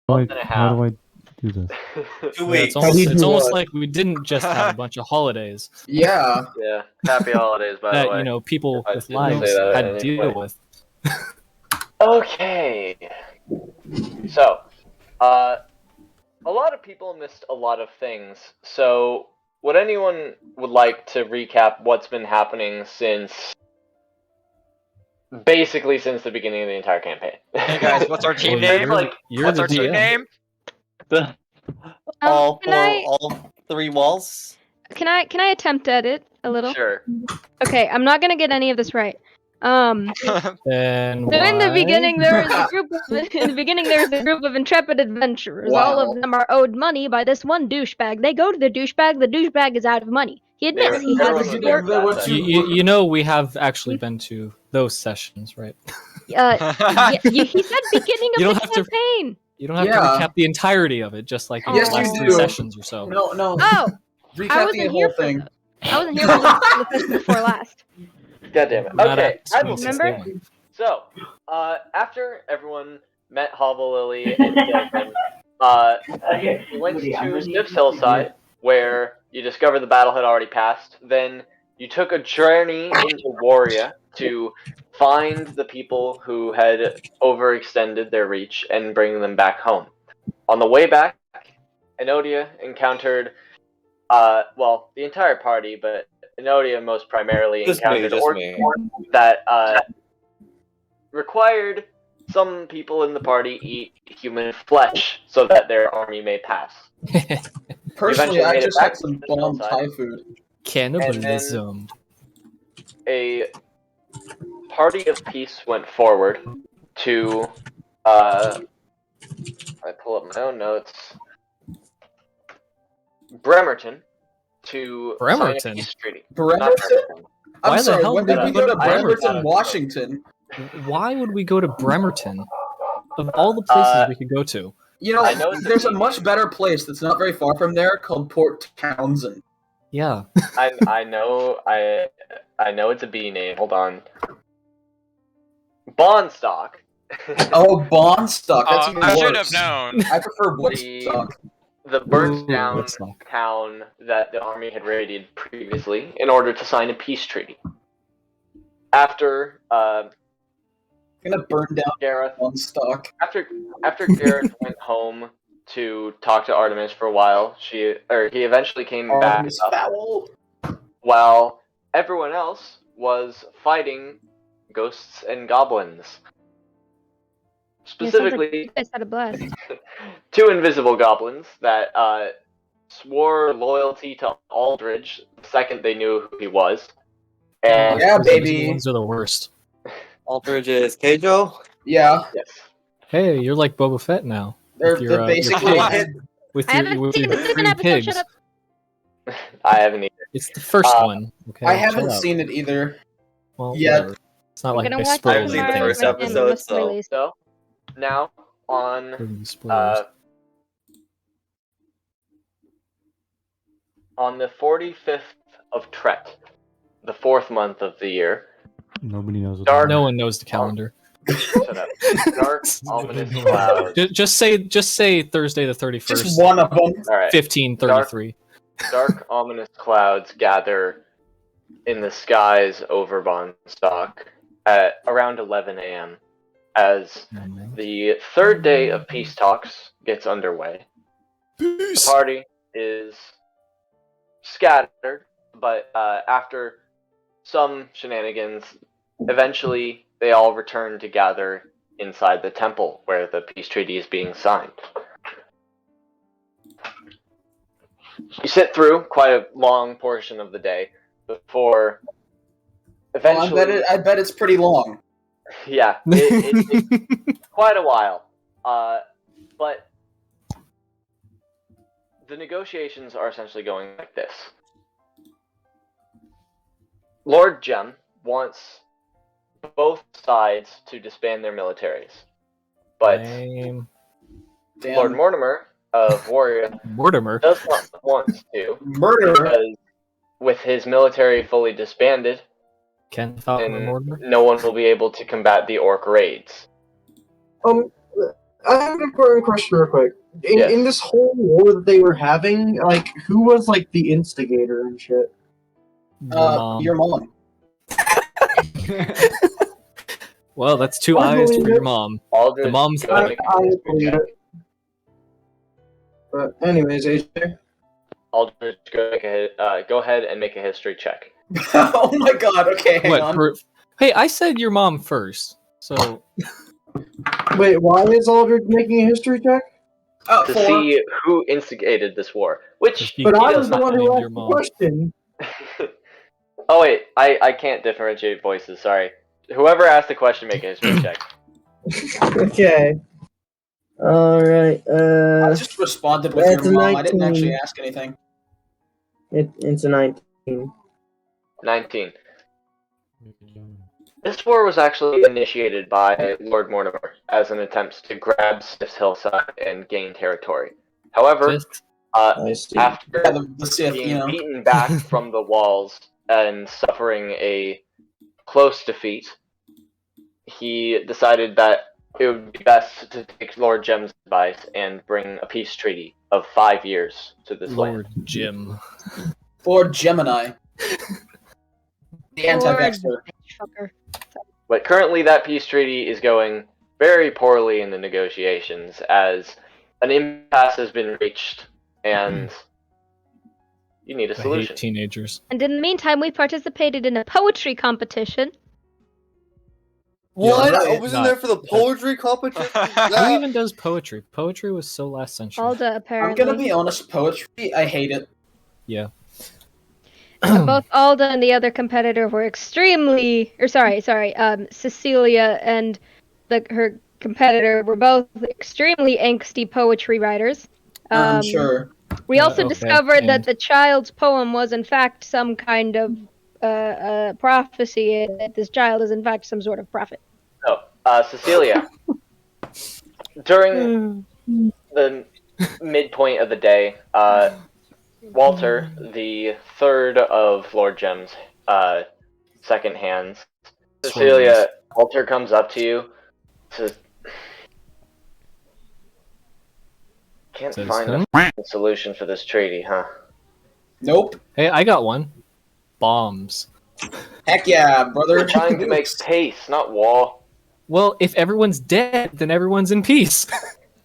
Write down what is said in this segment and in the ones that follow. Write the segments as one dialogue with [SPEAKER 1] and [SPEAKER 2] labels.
[SPEAKER 1] month and a
[SPEAKER 2] How
[SPEAKER 1] half.
[SPEAKER 2] do I do this?
[SPEAKER 3] 2
[SPEAKER 4] Yeah,
[SPEAKER 3] weeks.
[SPEAKER 4] it's almost like we didn't just have a bunch of holidays
[SPEAKER 5] Yeah.
[SPEAKER 1] Yeah, happy holidays, by the
[SPEAKER 4] that
[SPEAKER 1] way.
[SPEAKER 4] people
[SPEAKER 1] I
[SPEAKER 4] with
[SPEAKER 1] didn't say
[SPEAKER 4] lives
[SPEAKER 1] that
[SPEAKER 4] had to
[SPEAKER 1] anyway.
[SPEAKER 4] deal with.
[SPEAKER 1] Okay. So, a lot of people missed a lot of things. So, would anyone would like to recap what's been happening basically since the beginning of the entire campaign?
[SPEAKER 6] Hey guys, what's our team
[SPEAKER 4] Well,
[SPEAKER 6] name?
[SPEAKER 4] You're
[SPEAKER 6] What's
[SPEAKER 4] the
[SPEAKER 6] our team
[SPEAKER 4] DM.
[SPEAKER 6] name?
[SPEAKER 3] all
[SPEAKER 7] can
[SPEAKER 3] all 3 walls.
[SPEAKER 7] Can I attempt at it a little?
[SPEAKER 1] Sure.
[SPEAKER 7] Okay, I'm not gonna get any of this right.
[SPEAKER 4] Then
[SPEAKER 7] So in the beginning, there was a group. In the beginning, there was a group of intrepid adventurers.
[SPEAKER 5] Wow.
[SPEAKER 7] All of them are owed money by this one douchebag. They go to the douchebag. The douchebag is out of money. He admits he has a
[SPEAKER 1] everyone was
[SPEAKER 7] store.
[SPEAKER 1] there.
[SPEAKER 4] You know we have actually been to those sessions, right?
[SPEAKER 7] He said beginning of
[SPEAKER 4] You don't
[SPEAKER 7] the
[SPEAKER 4] have to-
[SPEAKER 7] campaign.
[SPEAKER 4] You don't have
[SPEAKER 5] Yeah.
[SPEAKER 4] to recap the entirety of it, just like the
[SPEAKER 7] Yes,
[SPEAKER 4] last
[SPEAKER 5] you
[SPEAKER 4] 3
[SPEAKER 5] do.
[SPEAKER 4] sessions or so.
[SPEAKER 5] No.
[SPEAKER 7] Oh,
[SPEAKER 5] Recap
[SPEAKER 7] I
[SPEAKER 5] the
[SPEAKER 7] wasn't
[SPEAKER 5] whole
[SPEAKER 7] here for
[SPEAKER 5] thing.
[SPEAKER 7] that. I wasn't here for the session before last.
[SPEAKER 1] God damn it.
[SPEAKER 4] Not
[SPEAKER 1] Okay,
[SPEAKER 4] at
[SPEAKER 1] I will-
[SPEAKER 7] Remember?
[SPEAKER 4] 61.
[SPEAKER 1] So, after everyone met Hovel Lily and Gilman, you went to Stiff's Hillside, where you discovered the battle had already passed. Then you took a journey into Waria to find the people who had overextended their reach and bring them back home. On the way back, Enodia encountered, the entire party, but Enodia most primarily
[SPEAKER 3] Just me,
[SPEAKER 1] encountered
[SPEAKER 3] just me.
[SPEAKER 1] that required some people in the party eat human flesh so that their army may pass.
[SPEAKER 5] Personally,
[SPEAKER 1] Eventually
[SPEAKER 5] I
[SPEAKER 1] made it
[SPEAKER 5] just
[SPEAKER 1] back
[SPEAKER 5] had some
[SPEAKER 1] to the
[SPEAKER 5] bomb
[SPEAKER 1] hillside.
[SPEAKER 5] Thai food.
[SPEAKER 4] Cannibalism.
[SPEAKER 1] A party of peace went forward to I pull up my own notes. Bremerton to sign a
[SPEAKER 4] Bremerton?
[SPEAKER 1] peace treaty. Not
[SPEAKER 5] Bremerton?
[SPEAKER 1] Bremerton.
[SPEAKER 5] I'm
[SPEAKER 4] Why the
[SPEAKER 5] sorry,
[SPEAKER 4] hell
[SPEAKER 5] when
[SPEAKER 4] would
[SPEAKER 5] did
[SPEAKER 4] we
[SPEAKER 5] we
[SPEAKER 4] go
[SPEAKER 5] go
[SPEAKER 4] to
[SPEAKER 5] to Bremerton,
[SPEAKER 1] Bremerton?
[SPEAKER 5] Washington?
[SPEAKER 4] Why would we go to Bremerton? Of all the places we could go to.
[SPEAKER 5] You know,
[SPEAKER 1] I know it's a
[SPEAKER 5] there's a
[SPEAKER 1] B
[SPEAKER 5] much
[SPEAKER 1] name.
[SPEAKER 5] better place that's not very far from there called Port Townsend.
[SPEAKER 4] Yeah.
[SPEAKER 1] I know it's a B name. Hold on. Bondstock.
[SPEAKER 5] Oh, Bondstock. That's
[SPEAKER 6] Oh,
[SPEAKER 5] even
[SPEAKER 6] I
[SPEAKER 5] worse.
[SPEAKER 6] should have known.
[SPEAKER 5] I prefer Woodstock.
[SPEAKER 1] The burnt
[SPEAKER 4] Ooh,
[SPEAKER 1] down
[SPEAKER 4] that's not-
[SPEAKER 1] town that the army had raided previously in order to sign a peace treaty. After
[SPEAKER 5] Gonna burn down
[SPEAKER 1] Gareth
[SPEAKER 5] Bondstock.
[SPEAKER 1] after Gareth went home to talk to Artemis for a while, he eventually came back
[SPEAKER 5] Artemis Fowl.
[SPEAKER 1] while everyone else was fighting ghosts and goblins. Specifically,
[SPEAKER 7] You guys had a blast.
[SPEAKER 1] 2 invisible goblins that swore loyalty to Aldridge the second they knew who he was. And
[SPEAKER 5] Yeah,
[SPEAKER 4] Those
[SPEAKER 5] baby.
[SPEAKER 4] ones are the worst.
[SPEAKER 3] Aldridge is Keijo.
[SPEAKER 5] Yeah,
[SPEAKER 1] yes,
[SPEAKER 4] Hey, you're like Boba Fett now.
[SPEAKER 5] they're,
[SPEAKER 4] With your,
[SPEAKER 5] they're basically.
[SPEAKER 4] your
[SPEAKER 6] What?
[SPEAKER 4] pig- with
[SPEAKER 7] I
[SPEAKER 4] your,
[SPEAKER 7] haven't
[SPEAKER 4] with
[SPEAKER 7] seen
[SPEAKER 4] your
[SPEAKER 7] the second
[SPEAKER 4] green
[SPEAKER 7] episode.
[SPEAKER 4] pigs.
[SPEAKER 7] Shut up.
[SPEAKER 1] I haven't either.
[SPEAKER 4] It's the first one. Okay.
[SPEAKER 5] I
[SPEAKER 4] shut
[SPEAKER 5] haven't
[SPEAKER 4] up.
[SPEAKER 5] seen it either.
[SPEAKER 4] Well,
[SPEAKER 5] yet.
[SPEAKER 4] whatever. It's not
[SPEAKER 7] I'm
[SPEAKER 4] like
[SPEAKER 7] gonna
[SPEAKER 4] I
[SPEAKER 7] watch it
[SPEAKER 4] spoiled
[SPEAKER 3] I've seen the
[SPEAKER 7] tomorrow.
[SPEAKER 3] first
[SPEAKER 7] when my
[SPEAKER 3] episode,
[SPEAKER 7] family must
[SPEAKER 3] so-
[SPEAKER 7] release.
[SPEAKER 1] So now on
[SPEAKER 4] Spoilers.
[SPEAKER 1] on the 45th of Tret, the 4th month of the year.
[SPEAKER 2] Nobody knows what
[SPEAKER 1] Dark-
[SPEAKER 4] No one knows the calendar.
[SPEAKER 1] Shut up. Dark, ominous clouds.
[SPEAKER 4] Just say Thursday the 31st.
[SPEAKER 5] Just one of them.
[SPEAKER 1] All right.
[SPEAKER 4] 1533.
[SPEAKER 1] Dark, ominous clouds gather in the skies over Bondstock at around 11 a.m. as the 3rd day of peace talks gets underway. The party is scattered, but after some shenanigans, eventually they all return to gather inside the temple where the peace treaty is being signed. You sit through quite a long portion of the day before eventually...
[SPEAKER 5] I bet it's pretty long.
[SPEAKER 1] Yeah, it's quite a while. But the negotiations are essentially going like this. Lord Jem wants both sides to disband their militaries. But
[SPEAKER 4] Lame.
[SPEAKER 5] Damn.
[SPEAKER 1] Lord Mortimer of Waria
[SPEAKER 4] Mortimer.
[SPEAKER 1] does not want to,
[SPEAKER 5] Murder.
[SPEAKER 1] because with his military fully disbanded,
[SPEAKER 4] Ken Falcon
[SPEAKER 1] then
[SPEAKER 4] Mortimer.
[SPEAKER 1] no one will be able to combat the orc raids.
[SPEAKER 8] I have a question real quick.
[SPEAKER 1] Yes.
[SPEAKER 8] In this whole war that they were having, like, who was, like, the instigator and shit?
[SPEAKER 5] Your mom.
[SPEAKER 4] Well, that's two
[SPEAKER 8] I
[SPEAKER 4] eyes
[SPEAKER 8] believe
[SPEAKER 4] for your
[SPEAKER 8] it.
[SPEAKER 4] mom.
[SPEAKER 1] Aldridge,
[SPEAKER 4] The mom's
[SPEAKER 1] go ahead
[SPEAKER 8] I
[SPEAKER 1] and make a history
[SPEAKER 8] believe
[SPEAKER 1] check.
[SPEAKER 8] it. But anyways, AJ.
[SPEAKER 1] Aldridge, go ahead and make a history check.
[SPEAKER 5] Oh my god, okay, hang
[SPEAKER 4] What?
[SPEAKER 5] on.
[SPEAKER 4] Hey, I said your mom first, so
[SPEAKER 8] Wait, why is Aldridge making a history check?
[SPEAKER 1] To
[SPEAKER 5] 4.
[SPEAKER 1] see who instigated this war. Which
[SPEAKER 4] he
[SPEAKER 8] But I
[SPEAKER 4] does
[SPEAKER 8] was the
[SPEAKER 4] not
[SPEAKER 8] one who
[SPEAKER 4] named
[SPEAKER 8] asked
[SPEAKER 4] your
[SPEAKER 8] the
[SPEAKER 4] mom.
[SPEAKER 8] question.
[SPEAKER 1] Oh wait, I can't differentiate voices, sorry. Whoever asked the question, make a history check.
[SPEAKER 8] Okay. Alright,
[SPEAKER 5] I just responded with
[SPEAKER 8] That's
[SPEAKER 5] your mom. I didn't
[SPEAKER 8] 19.
[SPEAKER 5] actually ask anything.
[SPEAKER 8] It's a 19.
[SPEAKER 1] 19. This war was actually initiated by Lord Mortimer as an attempt to grab Stiff's Hillside and gain territory. However,
[SPEAKER 4] Just
[SPEAKER 8] I see.
[SPEAKER 1] after
[SPEAKER 5] Yeah, the Sith,
[SPEAKER 1] being
[SPEAKER 5] you know.
[SPEAKER 1] beaten back from the walls and suffering a close defeat, he decided that it would be best to take Lord Jem's advice and bring a peace treaty of 5 years to this land.
[SPEAKER 4] Lord Jim.
[SPEAKER 5] Lord Gemini. The anti-vaxxer.
[SPEAKER 7] Fucker.
[SPEAKER 1] But currently that peace treaty is going very poorly in the negotiations as an impasse has been reached and you need a
[SPEAKER 4] I hate
[SPEAKER 1] solution.
[SPEAKER 4] teenagers.
[SPEAKER 7] And in the meantime, we participated in a poetry competition.
[SPEAKER 3] What?
[SPEAKER 5] right.
[SPEAKER 3] I wasn't there for the poetry competition.
[SPEAKER 4] Who even does poetry? Poetry was so last century.
[SPEAKER 7] Alda,
[SPEAKER 5] I'm
[SPEAKER 7] apparently.
[SPEAKER 5] gonna be honest, poetry, I hate it.
[SPEAKER 4] Yeah.
[SPEAKER 7] Both Alda and the other competitor were extremely, Cecilia and her competitor were both extremely angsty poetry writers.
[SPEAKER 5] I'm sure.
[SPEAKER 7] We also
[SPEAKER 4] okay,
[SPEAKER 7] discovered
[SPEAKER 4] and-
[SPEAKER 7] that the child's poem was in fact some kind of prophecy, and that this child is in fact some sort of prophet.
[SPEAKER 1] So, Cecilia, during the midpoint of the day, Walter, the third of Lord Jem's second hands, Cecilia, Walter comes up to you, says, "Can't
[SPEAKER 4] Says
[SPEAKER 1] find
[SPEAKER 4] who?
[SPEAKER 1] a solution for this treaty, huh?"
[SPEAKER 5] Nope.
[SPEAKER 4] Hey, I got one. Bombs.
[SPEAKER 5] Heck yeah, brother.
[SPEAKER 1] We're trying to make peace, not war.
[SPEAKER 4] Well, if everyone's dead, then everyone's in peace.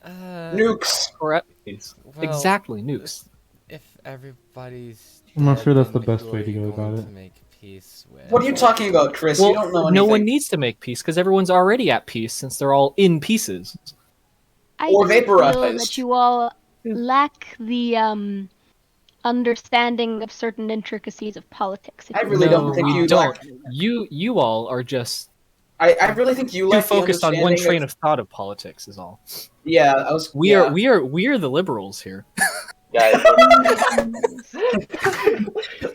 [SPEAKER 5] Nukes.
[SPEAKER 4] Or at peace.
[SPEAKER 9] Well,
[SPEAKER 4] Exactly, nukes.
[SPEAKER 9] If everybody's
[SPEAKER 2] I'm not
[SPEAKER 9] dead,
[SPEAKER 2] sure that's
[SPEAKER 9] then
[SPEAKER 2] the best
[SPEAKER 9] who
[SPEAKER 2] way
[SPEAKER 9] are
[SPEAKER 2] to
[SPEAKER 9] you
[SPEAKER 2] go
[SPEAKER 9] going
[SPEAKER 2] about
[SPEAKER 9] to
[SPEAKER 2] it.
[SPEAKER 9] make peace with?
[SPEAKER 5] What are you talking about, Chris?
[SPEAKER 4] Well,
[SPEAKER 5] you don't know anything.
[SPEAKER 4] no one needs to make peace because everyone's already at peace since they're all in pieces.
[SPEAKER 7] I
[SPEAKER 5] Or
[SPEAKER 7] do feel
[SPEAKER 5] vaporized.
[SPEAKER 7] that you all lack the understanding of certain intricacies of politics. if
[SPEAKER 5] I
[SPEAKER 7] you
[SPEAKER 5] really
[SPEAKER 7] will.
[SPEAKER 5] don't think
[SPEAKER 4] we
[SPEAKER 5] you
[SPEAKER 4] don't.
[SPEAKER 5] lack-
[SPEAKER 4] You all are just
[SPEAKER 5] I really think you
[SPEAKER 4] too
[SPEAKER 5] lack the
[SPEAKER 4] focused on one
[SPEAKER 5] understanding
[SPEAKER 4] train of thought of politics is all.
[SPEAKER 5] Yeah, I was.
[SPEAKER 4] We are the liberals here.
[SPEAKER 1] Guys,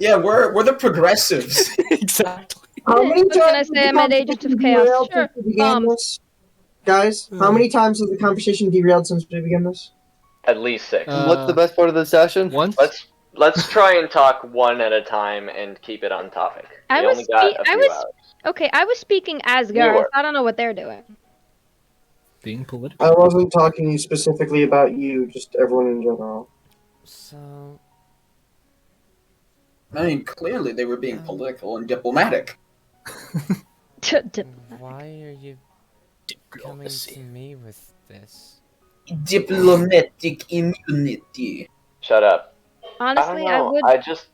[SPEAKER 5] Yeah, we're the progressives.
[SPEAKER 4] Exactly.
[SPEAKER 8] How many
[SPEAKER 7] What can I
[SPEAKER 8] times
[SPEAKER 7] say?
[SPEAKER 8] has
[SPEAKER 7] I'm
[SPEAKER 8] the
[SPEAKER 7] an agent of
[SPEAKER 8] conversation
[SPEAKER 7] chaos.
[SPEAKER 8] derailed
[SPEAKER 7] Sure.
[SPEAKER 8] since we began this? Guys, how many times has the conversation derailed since we began this?
[SPEAKER 1] at least 6.
[SPEAKER 3] What's the best part of the session?
[SPEAKER 4] Once?
[SPEAKER 1] Let's try and talk one at a time and keep it on topic.
[SPEAKER 7] I
[SPEAKER 1] We
[SPEAKER 7] was
[SPEAKER 1] only got
[SPEAKER 7] spe-
[SPEAKER 1] a
[SPEAKER 7] I
[SPEAKER 1] few
[SPEAKER 7] was-
[SPEAKER 1] hours.
[SPEAKER 7] Okay, I was speaking as
[SPEAKER 1] You
[SPEAKER 7] Gareth.
[SPEAKER 1] were.
[SPEAKER 7] I don't know what they're doing.
[SPEAKER 4] Being political.
[SPEAKER 8] I wasn't talking specifically about you, just everyone in general.
[SPEAKER 9] So,
[SPEAKER 5] I mean, clearly they were being political and diplomatic.
[SPEAKER 9] why are you coming to me with this?
[SPEAKER 5] Diplomatic immunity.
[SPEAKER 1] Shut up.
[SPEAKER 7] Honestly,
[SPEAKER 1] I
[SPEAKER 7] I
[SPEAKER 1] don't know.
[SPEAKER 7] would.
[SPEAKER 1] I just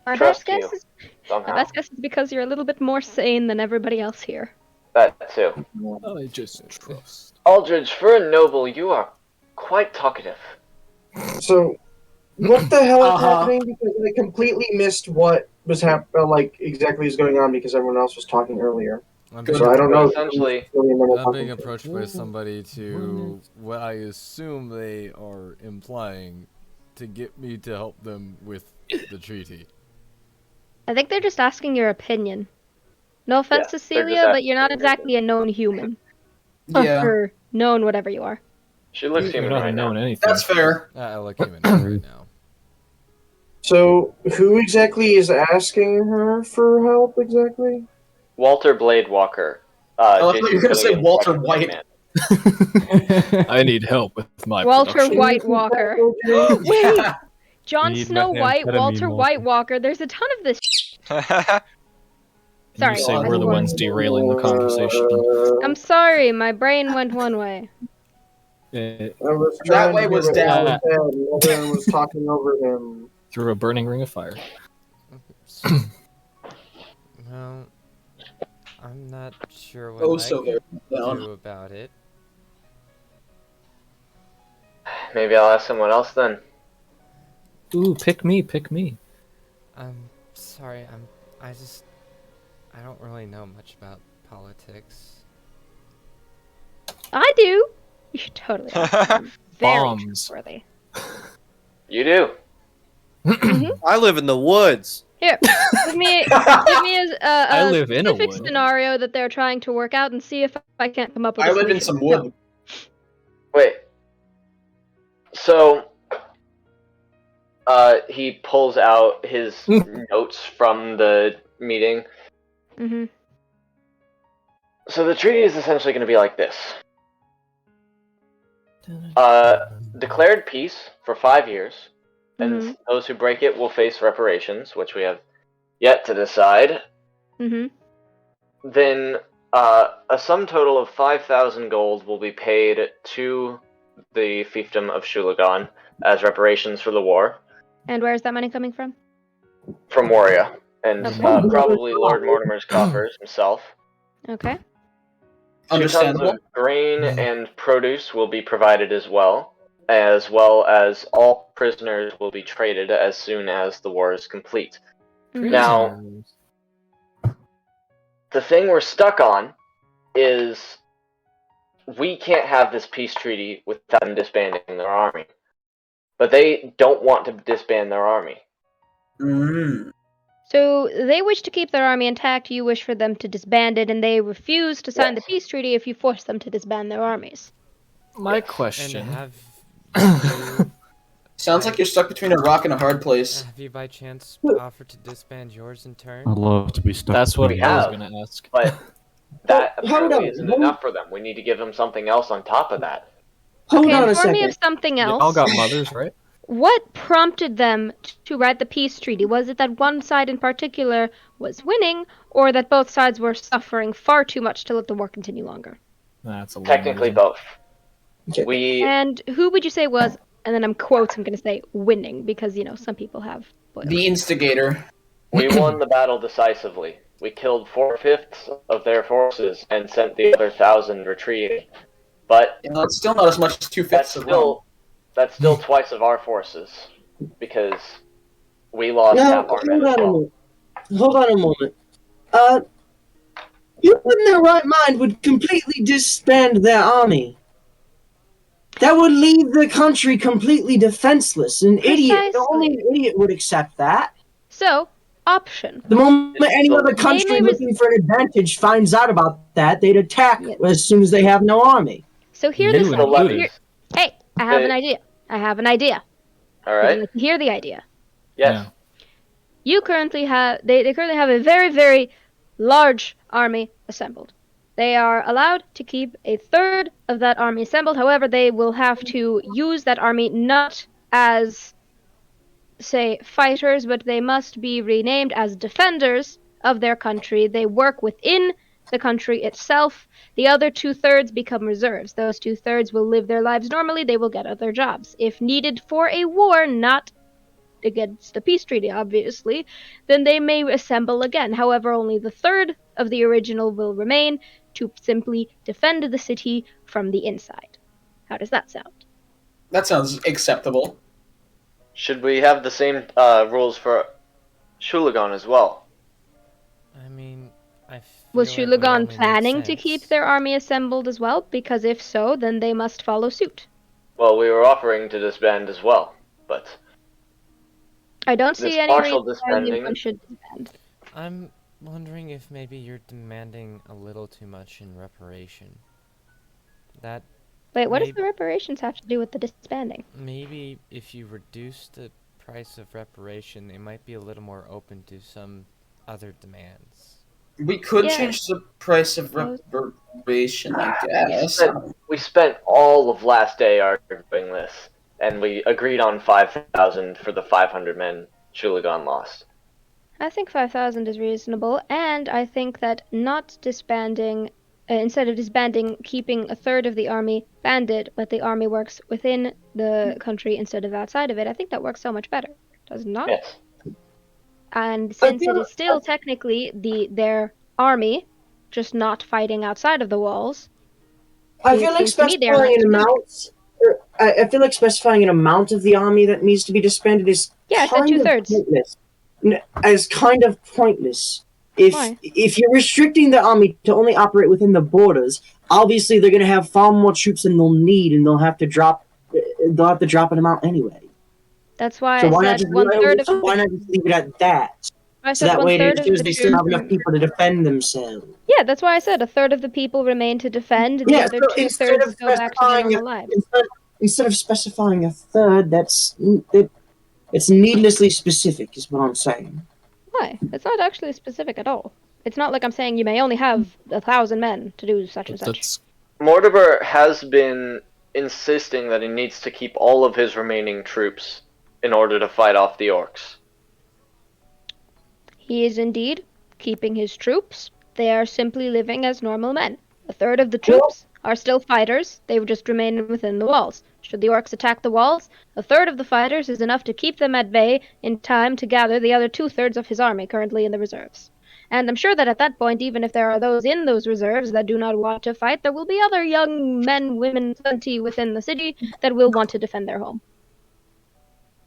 [SPEAKER 7] My
[SPEAKER 1] trust
[SPEAKER 7] best guess
[SPEAKER 1] you.
[SPEAKER 7] is
[SPEAKER 1] somehow.
[SPEAKER 7] my best guess is because you're a little bit more sane than everybody else here.
[SPEAKER 1] That too.
[SPEAKER 4] I just trust.
[SPEAKER 1] Aldridge, for a noble, you are quite talkative.
[SPEAKER 8] So, what the hell is
[SPEAKER 5] Uh-huh.
[SPEAKER 8] happening? Because I completely missed what was exactly was going on because everyone else was talking earlier.
[SPEAKER 9] I'm
[SPEAKER 5] Good.
[SPEAKER 8] So I don't know.
[SPEAKER 1] Essentially,
[SPEAKER 9] I'm being approached by somebody to what I assume they are implying to get me to help them with the treaty.
[SPEAKER 7] I think they're just asking your opinion. No offense,
[SPEAKER 1] Yeah, they're just
[SPEAKER 7] Cecilia, but you're not
[SPEAKER 1] asking your
[SPEAKER 7] exactly a known human.
[SPEAKER 5] Yeah,
[SPEAKER 7] Or known whatever you are.
[SPEAKER 1] she looks
[SPEAKER 4] You're
[SPEAKER 1] human
[SPEAKER 4] not
[SPEAKER 1] right now.
[SPEAKER 4] known anything.
[SPEAKER 5] that's fair.
[SPEAKER 9] I look human right now.
[SPEAKER 8] So, who exactly is asking her for help exactly?
[SPEAKER 1] Walter Blade Walker.
[SPEAKER 5] I thought you were
[SPEAKER 1] Jason
[SPEAKER 5] gonna say
[SPEAKER 1] Gilligan's
[SPEAKER 5] Walter
[SPEAKER 1] Russian
[SPEAKER 5] White.
[SPEAKER 1] man.
[SPEAKER 4] I need help with my
[SPEAKER 7] Walter
[SPEAKER 4] production.
[SPEAKER 7] White Walker.
[SPEAKER 8] Wait.
[SPEAKER 7] Wait, Jon
[SPEAKER 2] need
[SPEAKER 7] Snow White,
[SPEAKER 2] methamphetamine
[SPEAKER 7] Walter
[SPEAKER 2] also.
[SPEAKER 7] White Walker. There's a ton of this.
[SPEAKER 4] You
[SPEAKER 7] Sorry,
[SPEAKER 4] say
[SPEAKER 7] I
[SPEAKER 4] we're the
[SPEAKER 7] swore.
[SPEAKER 4] ones derailing the conversation.
[SPEAKER 7] I'm sorry, my brain went one way.
[SPEAKER 8] I was trying
[SPEAKER 5] way
[SPEAKER 8] to
[SPEAKER 5] was
[SPEAKER 8] hear what
[SPEAKER 5] down.
[SPEAKER 8] Alan said, and everyone was talking over him.
[SPEAKER 4] Through a burning ring of fire.
[SPEAKER 10] Well, I'm not sure what
[SPEAKER 5] Oh,
[SPEAKER 10] I
[SPEAKER 5] so
[SPEAKER 10] could
[SPEAKER 5] very down.
[SPEAKER 10] do about it.
[SPEAKER 1] Maybe I'll ask someone else then.
[SPEAKER 4] Ooh, pick me, pick me.
[SPEAKER 10] I'm sorry, I don't really know much about politics.
[SPEAKER 7] I do. You should totally. Ask him. Very
[SPEAKER 4] Bombs.
[SPEAKER 7] trustworthy.
[SPEAKER 1] You do.
[SPEAKER 3] I live in the woods.
[SPEAKER 7] Here, give me
[SPEAKER 4] I
[SPEAKER 7] a
[SPEAKER 4] live in a
[SPEAKER 7] specific
[SPEAKER 4] wood.
[SPEAKER 7] scenario that they're trying to work out and see if I can't come up with.
[SPEAKER 5] I
[SPEAKER 7] a
[SPEAKER 5] live in
[SPEAKER 7] solution.
[SPEAKER 5] some wood.
[SPEAKER 1] Wait. So, he pulls out his notes from the meeting.
[SPEAKER 7] Mm-hmm.
[SPEAKER 1] So the treaty is essentially going to be like this. Declared peace for 5 years, and those who break it will face reparations, which we have yet to decide.
[SPEAKER 7] Mm-hmm.
[SPEAKER 1] Then a sum total of 5,000 gold will be paid to the fiefdom of Shulagan as reparations for the war
[SPEAKER 7] And where's that money coming from?
[SPEAKER 1] from Moria, and
[SPEAKER 7] Okay.
[SPEAKER 1] probably Lord Mortimer's coffers himself.
[SPEAKER 7] Okay.
[SPEAKER 1] 2 tons
[SPEAKER 5] Understandable.
[SPEAKER 1] of grain and produce will be provided as well as all prisoners will be traded as soon as the war is complete.
[SPEAKER 7] Mhm.
[SPEAKER 1] Now, the thing we're stuck on is we can't have this peace treaty without them disbanding their army. But they don't want to disband their army.
[SPEAKER 5] Mm.
[SPEAKER 7] So they wish to keep their army intact, you wish for them to disband it, and they refuse to sign the peace treaty if you force them to disband their armies.
[SPEAKER 4] My
[SPEAKER 1] Yes.
[SPEAKER 4] question.
[SPEAKER 10] And have you,
[SPEAKER 5] Sounds like you're stuck between a rock and a hard place.
[SPEAKER 10] have you by chance offered to disband yours in turn?
[SPEAKER 2] I'd love to be stuck.
[SPEAKER 4] That's what
[SPEAKER 1] We
[SPEAKER 4] I was
[SPEAKER 1] have.
[SPEAKER 4] gonna ask.
[SPEAKER 1] But that
[SPEAKER 8] Hold
[SPEAKER 1] apparently
[SPEAKER 8] on,
[SPEAKER 1] isn't
[SPEAKER 8] hold-
[SPEAKER 1] enough for them. We need to give them something else on top of that.
[SPEAKER 8] Hold
[SPEAKER 7] Okay,
[SPEAKER 8] on a
[SPEAKER 7] inform me
[SPEAKER 8] second.
[SPEAKER 7] of something else.
[SPEAKER 4] Y'all got mothers, right?
[SPEAKER 7] What prompted them to write the peace treaty? Was it that one side in particular was winning, or that both sides were suffering far too much to let the war continue longer?
[SPEAKER 4] That's a
[SPEAKER 1] Technically
[SPEAKER 4] reason.
[SPEAKER 1] both.
[SPEAKER 8] Okay.
[SPEAKER 1] We
[SPEAKER 7] And who would you say was, and then I'm going to say winning, because, some people have boiled.
[SPEAKER 5] The instigator.
[SPEAKER 1] we won the battle decisively. We killed 4/5 of their forces and sent the other 1,000 retreating. But
[SPEAKER 5] You know, it's still not as much as 2/5
[SPEAKER 1] that's
[SPEAKER 5] of Rome.
[SPEAKER 1] still twice of our forces because we lost
[SPEAKER 8] Now,
[SPEAKER 1] half our men as well.
[SPEAKER 8] Hold on a moment. You in their right mind would completely disband their army. That would leave the country completely defenseless. Only an idiot would accept that.
[SPEAKER 7] So, option.
[SPEAKER 8] The moment any other
[SPEAKER 7] They
[SPEAKER 8] country
[SPEAKER 7] may
[SPEAKER 8] looking for an advantage finds out about that, they'd attack as soon as they have no army.
[SPEAKER 7] So hear
[SPEAKER 4] You
[SPEAKER 7] this.
[SPEAKER 4] included.
[SPEAKER 1] levies.
[SPEAKER 7] Hey, I have an idea.
[SPEAKER 1] All
[SPEAKER 7] Would you
[SPEAKER 1] right.
[SPEAKER 7] like to hear the idea?
[SPEAKER 1] Yes.
[SPEAKER 7] You currently have they currently have a very, very large army assembled. They are allowed to keep a third of that army assembled. However, they will have to use that army not as, say, fighters, but they must be renamed as defenders of their country. They work within the country itself. The other 2/3 become reserves. Those 2/3 will live their lives normally. They will get other jobs. If needed for a war, not against the peace treaty, obviously, then they may assemble again. However, only the third of the original will remain to simply defend the city from the inside. How does that sound?
[SPEAKER 5] That sounds acceptable.
[SPEAKER 1] Should we have the same rules for Shulagan as well?
[SPEAKER 10] I mean, I feel
[SPEAKER 7] Was
[SPEAKER 10] it would
[SPEAKER 7] Shulagan
[SPEAKER 10] only make
[SPEAKER 7] planning to keep
[SPEAKER 10] sense.
[SPEAKER 7] their army assembled as well? Because if so, then they must follow suit.
[SPEAKER 1] Well, we were offering to disband as well, but
[SPEAKER 7] I don't
[SPEAKER 1] This
[SPEAKER 7] see any
[SPEAKER 1] partial
[SPEAKER 7] reason why
[SPEAKER 1] disbanding-
[SPEAKER 7] anyone should disband.
[SPEAKER 10] I'm wondering if maybe you're demanding a little too much in reparation. That
[SPEAKER 7] Wait, what does
[SPEAKER 10] Maybe-
[SPEAKER 7] the reparations have to do with the disbanding?
[SPEAKER 10] maybe if you reduce the price of reparation, they might be a little more open to some other demands.
[SPEAKER 5] We could
[SPEAKER 7] Yeah.
[SPEAKER 5] change the price of reparation, I guess.
[SPEAKER 1] We spent all of last day arguing this, and we agreed on 5,000 for the 500 men Shulagon lost.
[SPEAKER 7] I think 5,000 is reasonable, and I think that not disbanding, instead of disbanding, keeping a third of the army banded, but the army works within the country instead of outside of it, I think that works so much better, does it not?
[SPEAKER 1] Yes.
[SPEAKER 7] And since it is still technically their army, just not fighting outside of the walls,
[SPEAKER 8] I feel like specifying an amount. I feel like specifying an amount of the army that needs to be disbanded is
[SPEAKER 7] I said
[SPEAKER 8] kind of
[SPEAKER 7] 2/3.
[SPEAKER 8] pointless. As kind of pointless.
[SPEAKER 7] Why?
[SPEAKER 8] If you're restricting the army to only operate within the borders, obviously they're going to have far more troops than they'll need, and they'll have to drop an amount anyway.
[SPEAKER 7] That's why
[SPEAKER 8] So
[SPEAKER 7] I said 1/3 of.
[SPEAKER 8] why not just leave it at that?
[SPEAKER 7] I
[SPEAKER 8] So
[SPEAKER 7] said
[SPEAKER 8] that way it
[SPEAKER 7] 1/3 of
[SPEAKER 8] ensures
[SPEAKER 7] the
[SPEAKER 8] they still have enough
[SPEAKER 7] troops.
[SPEAKER 8] people to defend themselves.
[SPEAKER 7] Yeah, that's why I said a third of the people remain to defend, and the other
[SPEAKER 8] so
[SPEAKER 7] 2/3 go back to their normal lives.
[SPEAKER 8] Instead of specifying a third, it's needlessly specific, is what I'm saying.
[SPEAKER 7] Why? It's not actually specific at all. It's not like I'm saying you may only have 1,000 men to do such and such.
[SPEAKER 1] Mortimer has been insisting that he needs to keep all of his remaining troops in order to fight off the orcs.
[SPEAKER 7] He is indeed keeping his troops. They are simply living as normal men. A third of the troops are still fighters. They would just remain within the walls. Should the orcs attack the walls, a third of the fighters is enough to keep them at bay in time to gather the other 2/3 of his army currently in the reserves. And I'm sure that at that point, even if there are those in those reserves that do not want to fight, there will be other young men, women, plenty within the city that will want to defend their home.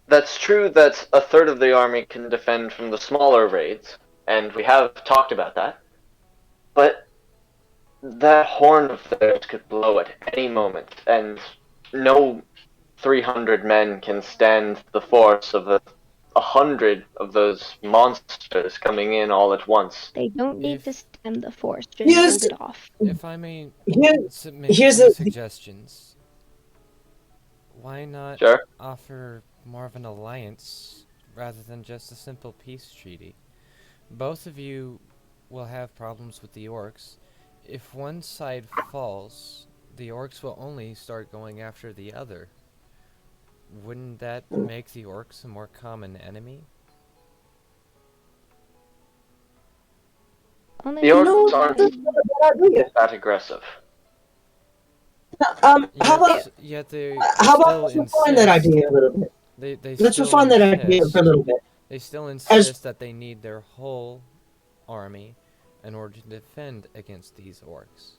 [SPEAKER 1] That's true that a third of the army can defend from the smaller raids, and we have talked about that. But that horn of theirs could blow at any moment, and no 300 men can stand the force of 100 of those monsters coming in all at once.
[SPEAKER 7] They don't need to stem the force, just hold it off.
[SPEAKER 10] If I may submit suggestions, why not offer more of an alliance rather than just a simple peace treaty? Both of you will have problems with the orcs. If one side falls, the orcs will only start going after the other. Wouldn't that make the orcs a more common enemy?
[SPEAKER 1] The orcs aren't that aggressive.
[SPEAKER 8] How about let's refine that idea a little bit? Let's refine that idea for a little bit.
[SPEAKER 10] They still insist that they need their whole army in order to defend against these orcs.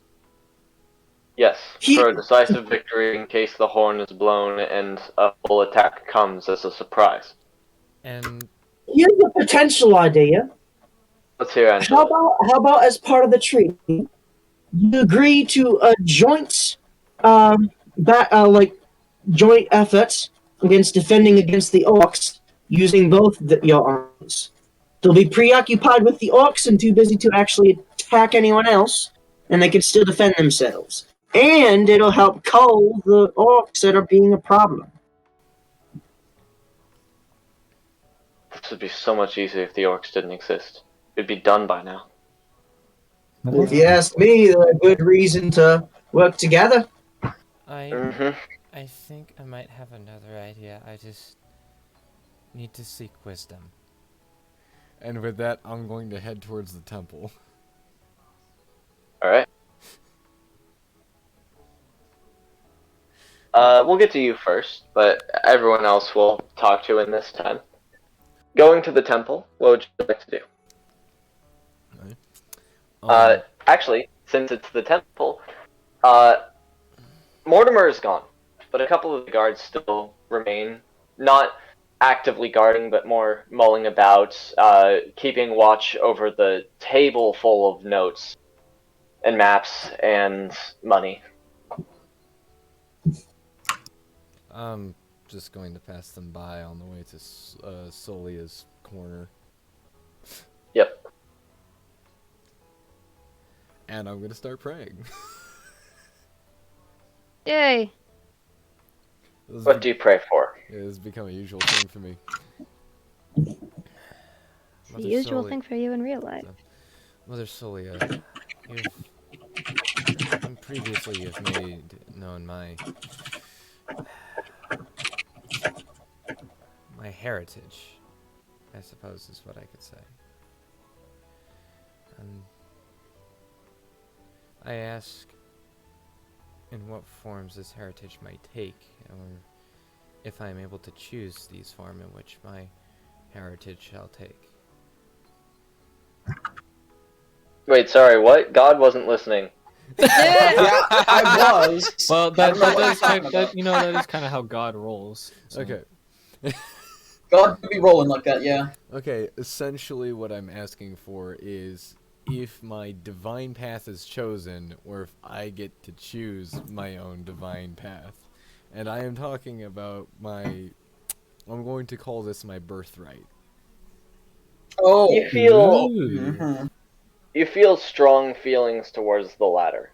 [SPEAKER 1] Yes, for a decisive victory in case the horn is blown and a full attack comes as a surprise.
[SPEAKER 10] And
[SPEAKER 8] here's a potential idea.
[SPEAKER 1] Let's hear Angela.
[SPEAKER 8] How about as part of the treaty, you agree to a joint joint efforts against defending against the orcs using both your armies. They'll be preoccupied with the orcs and too busy to actually attack anyone else, and they can still defend themselves. And it'll help cull the orcs that are being a problem.
[SPEAKER 1] This would be so much easier if the orcs didn't exist. It'd be done by now.
[SPEAKER 8] If you ask me, a good reason to work together.
[SPEAKER 10] I think I might have another idea. I just need to seek wisdom.
[SPEAKER 9] And with that, I'm going to head towards the temple.
[SPEAKER 1] Alright. We'll get to you first, but everyone else we'll talk to in this time. Going to the temple, what would you like to do? Actually, since it's the temple, Mortimer is gone, but a couple of the guards still remain, not actively guarding, but more mulling about, keeping watch over the table full of notes and maps and money.
[SPEAKER 9] I'm just going to pass them by on the way to Solia's corner.
[SPEAKER 1] Yep.
[SPEAKER 9] And I'm going to start praying.
[SPEAKER 7] Yay.
[SPEAKER 1] What do you pray for?
[SPEAKER 9] It has become a usual thing for me.
[SPEAKER 7] It's the usual thing for you in real life.
[SPEAKER 10] Mother Solia, previously you've made known my heritage, I suppose is what I could say. And I ask in what forms this heritage might take, or if I am able to choose these forms in which my heritage shall take.
[SPEAKER 1] Wait, sorry, what? God wasn't listening.
[SPEAKER 5] Yeah, I was.
[SPEAKER 4] Well,
[SPEAKER 5] I don't know what you're talking about.
[SPEAKER 4] that is kind of how God rolls. So.
[SPEAKER 9] Okay.
[SPEAKER 5] God could be rolling like that, yeah.
[SPEAKER 9] Okay, essentially what I'm asking for is if my divine path is chosen, or if I get to choose my own divine path. And I am talking about I'm going to call this my birthright.
[SPEAKER 5] Oh.
[SPEAKER 1] You feel
[SPEAKER 5] Mm-hmm.
[SPEAKER 1] you feel strong feelings towards the latter.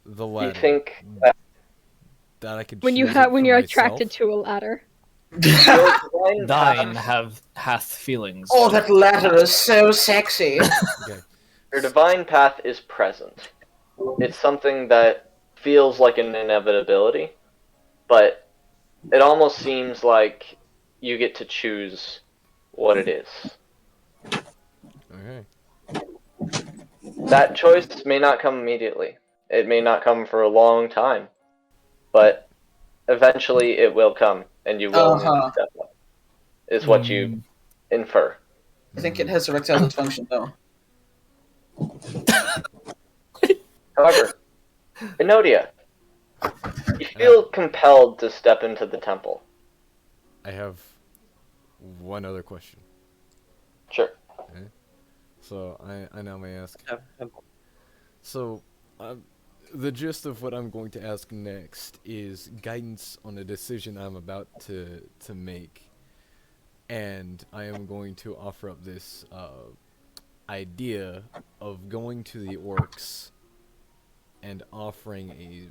[SPEAKER 9] The latter.
[SPEAKER 1] You think
[SPEAKER 9] that I could
[SPEAKER 7] When
[SPEAKER 9] choose
[SPEAKER 7] when
[SPEAKER 9] it
[SPEAKER 7] you're
[SPEAKER 9] for
[SPEAKER 7] attracted
[SPEAKER 9] myself?
[SPEAKER 7] to a ladder.
[SPEAKER 1] your divine
[SPEAKER 4] Thine
[SPEAKER 1] path,
[SPEAKER 4] hath feelings.
[SPEAKER 5] Oh, that ladder is so sexy.
[SPEAKER 9] Okay.
[SPEAKER 1] your divine path is present. It's something that feels like an inevitability, but it almost seems like you get to choose what it is.
[SPEAKER 9] Okay.
[SPEAKER 1] That choice may not come immediately. It may not come for a long time, but eventually it will come, and you will need to step up. Is what you infer.
[SPEAKER 5] I think it has erectile dysfunction, though.
[SPEAKER 1] However, Enodia, you feel compelled to step into the temple.
[SPEAKER 9] I have one other question.
[SPEAKER 1] Sure.
[SPEAKER 9] Okay. So I now may ask. So, the gist of what I'm going to ask next is guidance on a decision I'm about to make, and I am going to offer up this idea of going to the orcs and offering a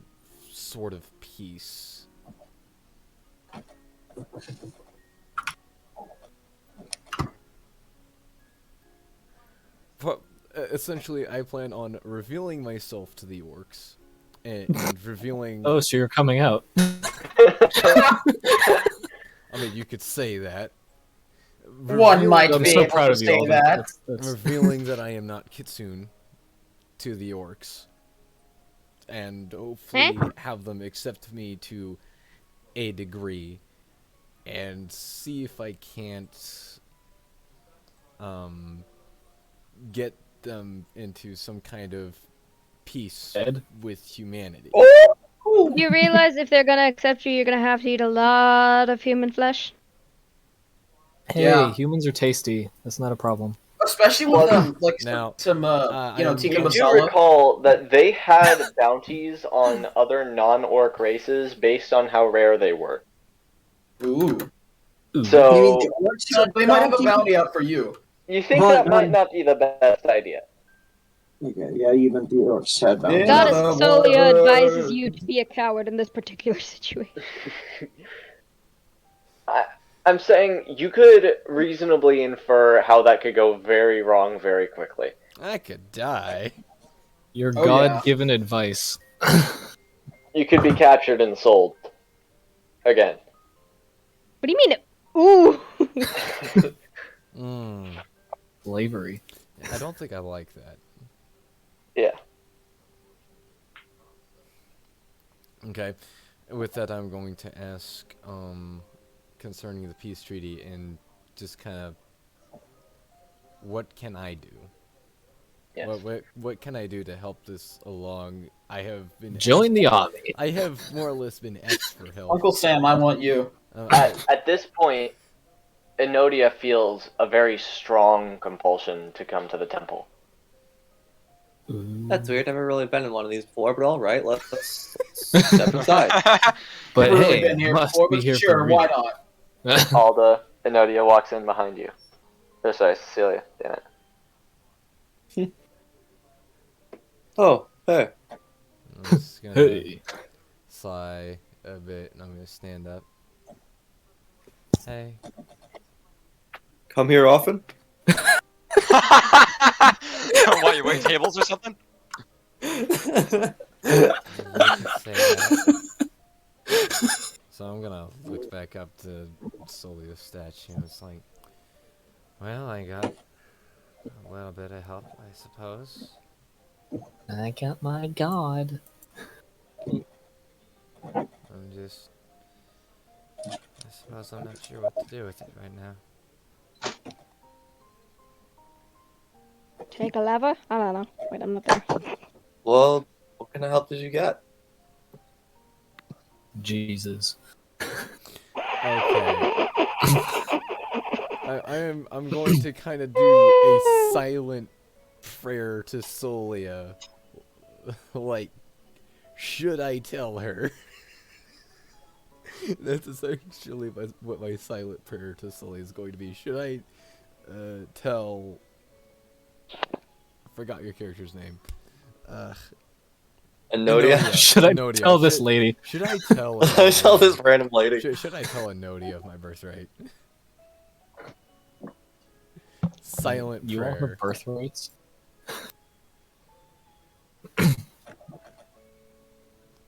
[SPEAKER 9] sort of peace. But essentially, I plan on revealing myself to the orcs, and revealing.
[SPEAKER 4] Oh, so you're coming out.
[SPEAKER 9] I mean, you could say that.
[SPEAKER 5] One might
[SPEAKER 4] I'm
[SPEAKER 5] be
[SPEAKER 4] so
[SPEAKER 5] able
[SPEAKER 4] proud
[SPEAKER 5] to
[SPEAKER 4] of you.
[SPEAKER 5] say
[SPEAKER 4] Alden.
[SPEAKER 5] that.
[SPEAKER 9] Revealing that I am not Kitsune to the orcs, and hopefully have them accept me to a degree, and see if I can't get them into some kind of peace with humanity.
[SPEAKER 7] You realize if they're gonna accept you, you're gonna have to eat a lot of human flesh.
[SPEAKER 4] Hey, humans are tasty. That's not a problem.
[SPEAKER 5] Especially with like
[SPEAKER 9] Now,
[SPEAKER 5] some tikka
[SPEAKER 1] You do
[SPEAKER 5] masala.
[SPEAKER 1] recall that they had bounties on other non-orc races based on how rare they were.
[SPEAKER 5] Ooh.
[SPEAKER 1] So
[SPEAKER 5] So they might have a bounty out for you.
[SPEAKER 1] you think that might not be the best idea?
[SPEAKER 8] Okay, yeah, even the orcs had bounties.
[SPEAKER 7] Goddess Solia advises you to be a coward in this particular situation.
[SPEAKER 1] I'm saying you could reasonably infer how that could go very wrong very quickly.
[SPEAKER 9] I could die.
[SPEAKER 4] Your God-given advice.
[SPEAKER 1] You could be captured and sold. Again.
[SPEAKER 7] What do you mean? Ooh.
[SPEAKER 4] Slavery.
[SPEAKER 9] I don't think I like that.
[SPEAKER 1] Yeah.
[SPEAKER 9] Okay. With that, I'm going to ask concerning the peace treaty and just kind of what can I do?
[SPEAKER 1] Yes.
[SPEAKER 9] What can I do to help this along? I have been
[SPEAKER 4] join the army.
[SPEAKER 9] I have more or less been asked for help.
[SPEAKER 5] Uncle Sam, I want you.
[SPEAKER 1] At this point, Enodia feels a very strong compulsion to come to the temple.
[SPEAKER 3] That's weird. I've never really been in one of these before, but all right, let's step aside.
[SPEAKER 4] But
[SPEAKER 5] Never
[SPEAKER 4] hey,
[SPEAKER 5] really been here
[SPEAKER 4] must
[SPEAKER 5] before,
[SPEAKER 4] be
[SPEAKER 5] but
[SPEAKER 4] here
[SPEAKER 5] sure,
[SPEAKER 4] for a
[SPEAKER 5] why
[SPEAKER 4] reason.
[SPEAKER 5] not?
[SPEAKER 1] Alda, Enodia walks in behind you. Oh, sorry, Cecilia. Damn it.
[SPEAKER 3] Oh, hey.
[SPEAKER 9] I'm just gonna sigh a bit, and I'm gonna stand up. Hey.
[SPEAKER 3] Come here often?
[SPEAKER 6] What, you wait tables or something?
[SPEAKER 10] You could say that.
[SPEAKER 9] So I'm gonna look back up to Solia's statue. It's like,
[SPEAKER 10] Well, I got a little bit of help, I suppose.
[SPEAKER 4] I got my god.
[SPEAKER 10] I'm just... I suppose I'm not sure what to do with it right now.
[SPEAKER 7] Take a lever? I don't know. Wait, I'm not there.
[SPEAKER 3] Well, what kind of help did you get?
[SPEAKER 4] Jesus.
[SPEAKER 9] okay. I'm going to kind of do a silent prayer to Solia. Like, should I tell her? That's essentially what my silent prayer to Solia is going to be. Should I tell... I forgot your character's name.
[SPEAKER 3] Anodia?
[SPEAKER 4] Should I
[SPEAKER 9] Anodia.
[SPEAKER 4] tell this lady?
[SPEAKER 9] Should I tell
[SPEAKER 3] I tell this random lady.
[SPEAKER 9] Should I tell Anodia of my birthright? Silent
[SPEAKER 4] You want her
[SPEAKER 9] prayer.
[SPEAKER 4] birthrights?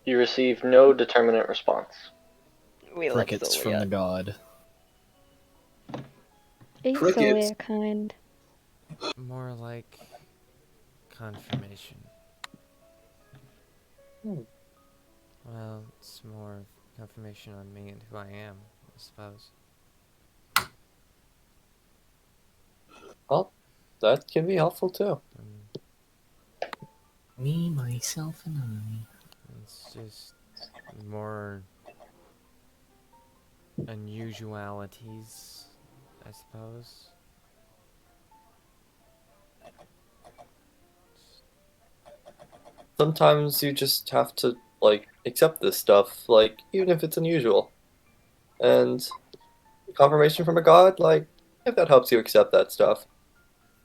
[SPEAKER 1] You receive no determinate response.
[SPEAKER 11] We love
[SPEAKER 4] Crickets from
[SPEAKER 11] Zolia.
[SPEAKER 4] the god.
[SPEAKER 7] Easily kind.
[SPEAKER 10] More like confirmation. Well, it's more confirmation on me and who I am, I suppose.
[SPEAKER 3] Well, that can be helpful too.
[SPEAKER 4] Me, myself, and I.
[SPEAKER 10] It's just more unusualities, I suppose.
[SPEAKER 3] Sometimes you just have to, like, accept this stuff, like, even if it's unusual. And confirmation from a god, like, if that helps you accept that stuff,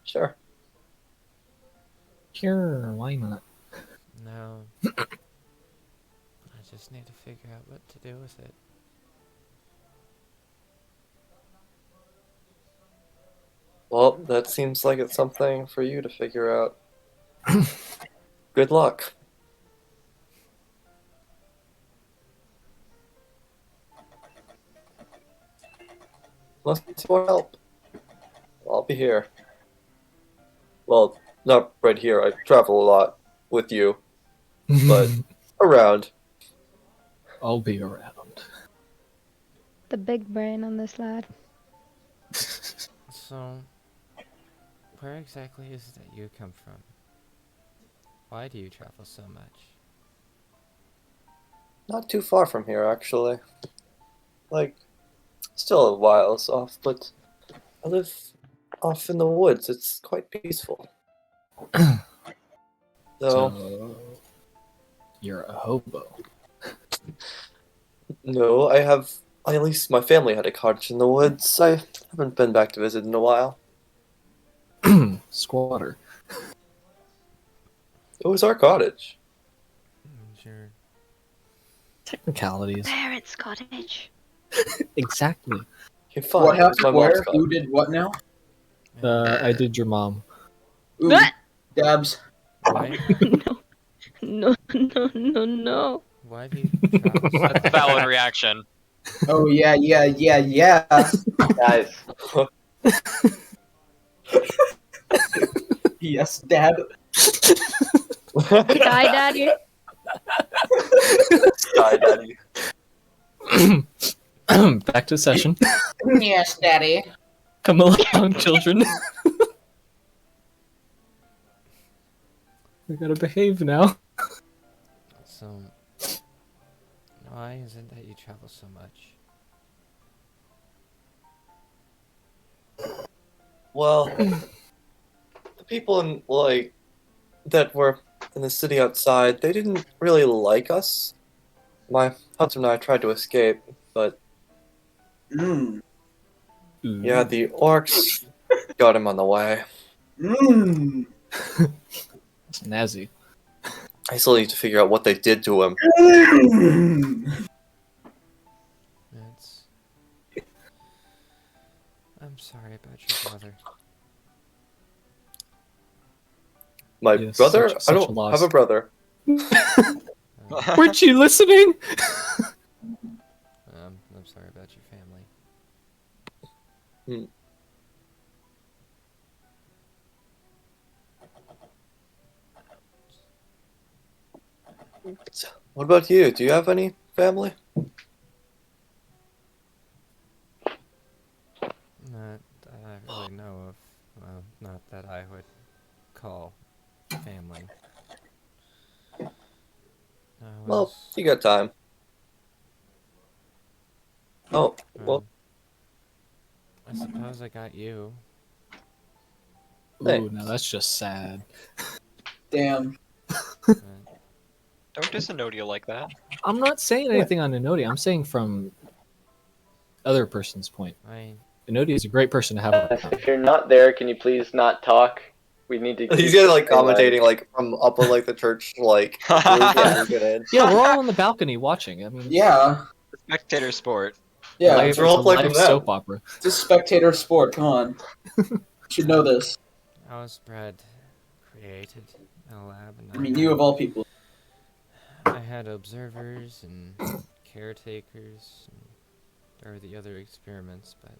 [SPEAKER 3] sure.
[SPEAKER 4] Sure, why not?
[SPEAKER 10] No. I just need to figure out what to do with it.
[SPEAKER 3] Well, that seems like it's something for you to figure out. Good luck. Unless you want help, I'll be here. Well, not right here. I travel a lot with you, but around.
[SPEAKER 4] I'll be around.
[SPEAKER 7] The big brain on this lad.
[SPEAKER 10] So, where exactly is it that you come from? Why do you travel so much?
[SPEAKER 3] Not too far from here, actually. Like, still a whiles off, but I live off in the woods. It's quite peaceful.
[SPEAKER 4] So, you're a hobo.
[SPEAKER 3] No, I have. At least my family had a cottage in the woods. I haven't been back to visit in a while.
[SPEAKER 4] Squatter.
[SPEAKER 3] It was our cottage.
[SPEAKER 10] Sure.
[SPEAKER 4] Technicalities.
[SPEAKER 7] Parents' cottage.
[SPEAKER 4] Exactly.
[SPEAKER 3] Okay, fine.
[SPEAKER 5] What
[SPEAKER 3] it was
[SPEAKER 5] happened?
[SPEAKER 3] my mom's
[SPEAKER 5] Where?
[SPEAKER 3] cottage.
[SPEAKER 5] Who did what now?
[SPEAKER 4] I did your mom.
[SPEAKER 5] Ooh, Dabs.
[SPEAKER 10] Why?
[SPEAKER 7] No, no, no, no.
[SPEAKER 10] Why do you travel so
[SPEAKER 6] That's a valid reaction.
[SPEAKER 5] Oh yeah.
[SPEAKER 1] Guys,
[SPEAKER 5] Yes, Dad.
[SPEAKER 7] Sky Daddy.
[SPEAKER 3] Sky Daddy.
[SPEAKER 4] Back to session.
[SPEAKER 5] Yes, Daddy.
[SPEAKER 4] Come along, children. We gotta behave now.
[SPEAKER 10] So, why is it that you travel so much?
[SPEAKER 3] Well, the people in that were in the city outside, they didn't really like us. My husband and I tried to escape, but
[SPEAKER 5] Mmm.
[SPEAKER 3] yeah, the orcs got him on the way.
[SPEAKER 5] Mmm.
[SPEAKER 4] It's Nazi.
[SPEAKER 3] I still need to figure out what they did to him.
[SPEAKER 10] It's... I'm sorry about your brother.
[SPEAKER 3] My
[SPEAKER 4] Yes,
[SPEAKER 3] brother?
[SPEAKER 4] such
[SPEAKER 3] I
[SPEAKER 4] a
[SPEAKER 3] don't
[SPEAKER 4] loss.
[SPEAKER 3] have a brother.
[SPEAKER 4] Weren't you listening?
[SPEAKER 10] I'm sorry about your family.
[SPEAKER 3] What about you? Do you have any family?
[SPEAKER 10] Not that I really know of. Well, not that I would call family.
[SPEAKER 3] Well, you got time. Oh, well.
[SPEAKER 10] I suppose I got you.
[SPEAKER 4] Ooh, now that's just sad.
[SPEAKER 5] Damn.
[SPEAKER 6] Don't diss Enodia like that.
[SPEAKER 4] I'm not saying anything on Enodia. I'm saying from other person's point. Enodia is a great person to have around.
[SPEAKER 1] If you're not there, can you please not talk? We need to.
[SPEAKER 3] He's gonna like commentating like from up on like the church like roof and get in.
[SPEAKER 4] Yeah, we're all on the balcony watching. I mean,
[SPEAKER 5] Yeah.
[SPEAKER 6] Spectator sport.
[SPEAKER 5] Yeah.
[SPEAKER 4] live,
[SPEAKER 5] It's
[SPEAKER 4] it's a live soap opera.
[SPEAKER 5] It's a spectator sport. Come on. You should know this.
[SPEAKER 10] I was bred, created in a lab, and
[SPEAKER 5] I mean, you of all people.
[SPEAKER 10] I had observers and caretakers. And there were the other experiments, but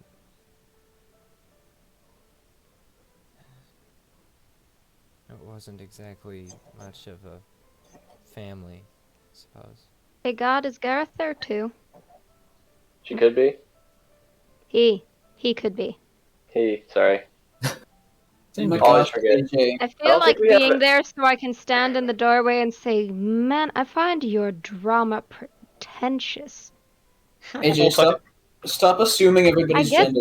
[SPEAKER 10] it wasn't exactly much of a family, I suppose.
[SPEAKER 7] Hey, God, is Gareth there too?
[SPEAKER 1] She could be.
[SPEAKER 7] He could be.
[SPEAKER 1] Sorry.
[SPEAKER 5] Always forget.
[SPEAKER 7] I feel like being there so I can stand in the doorway and say, man, I find your drama pretentious.
[SPEAKER 5] AJ, stop assuming everybody's gender.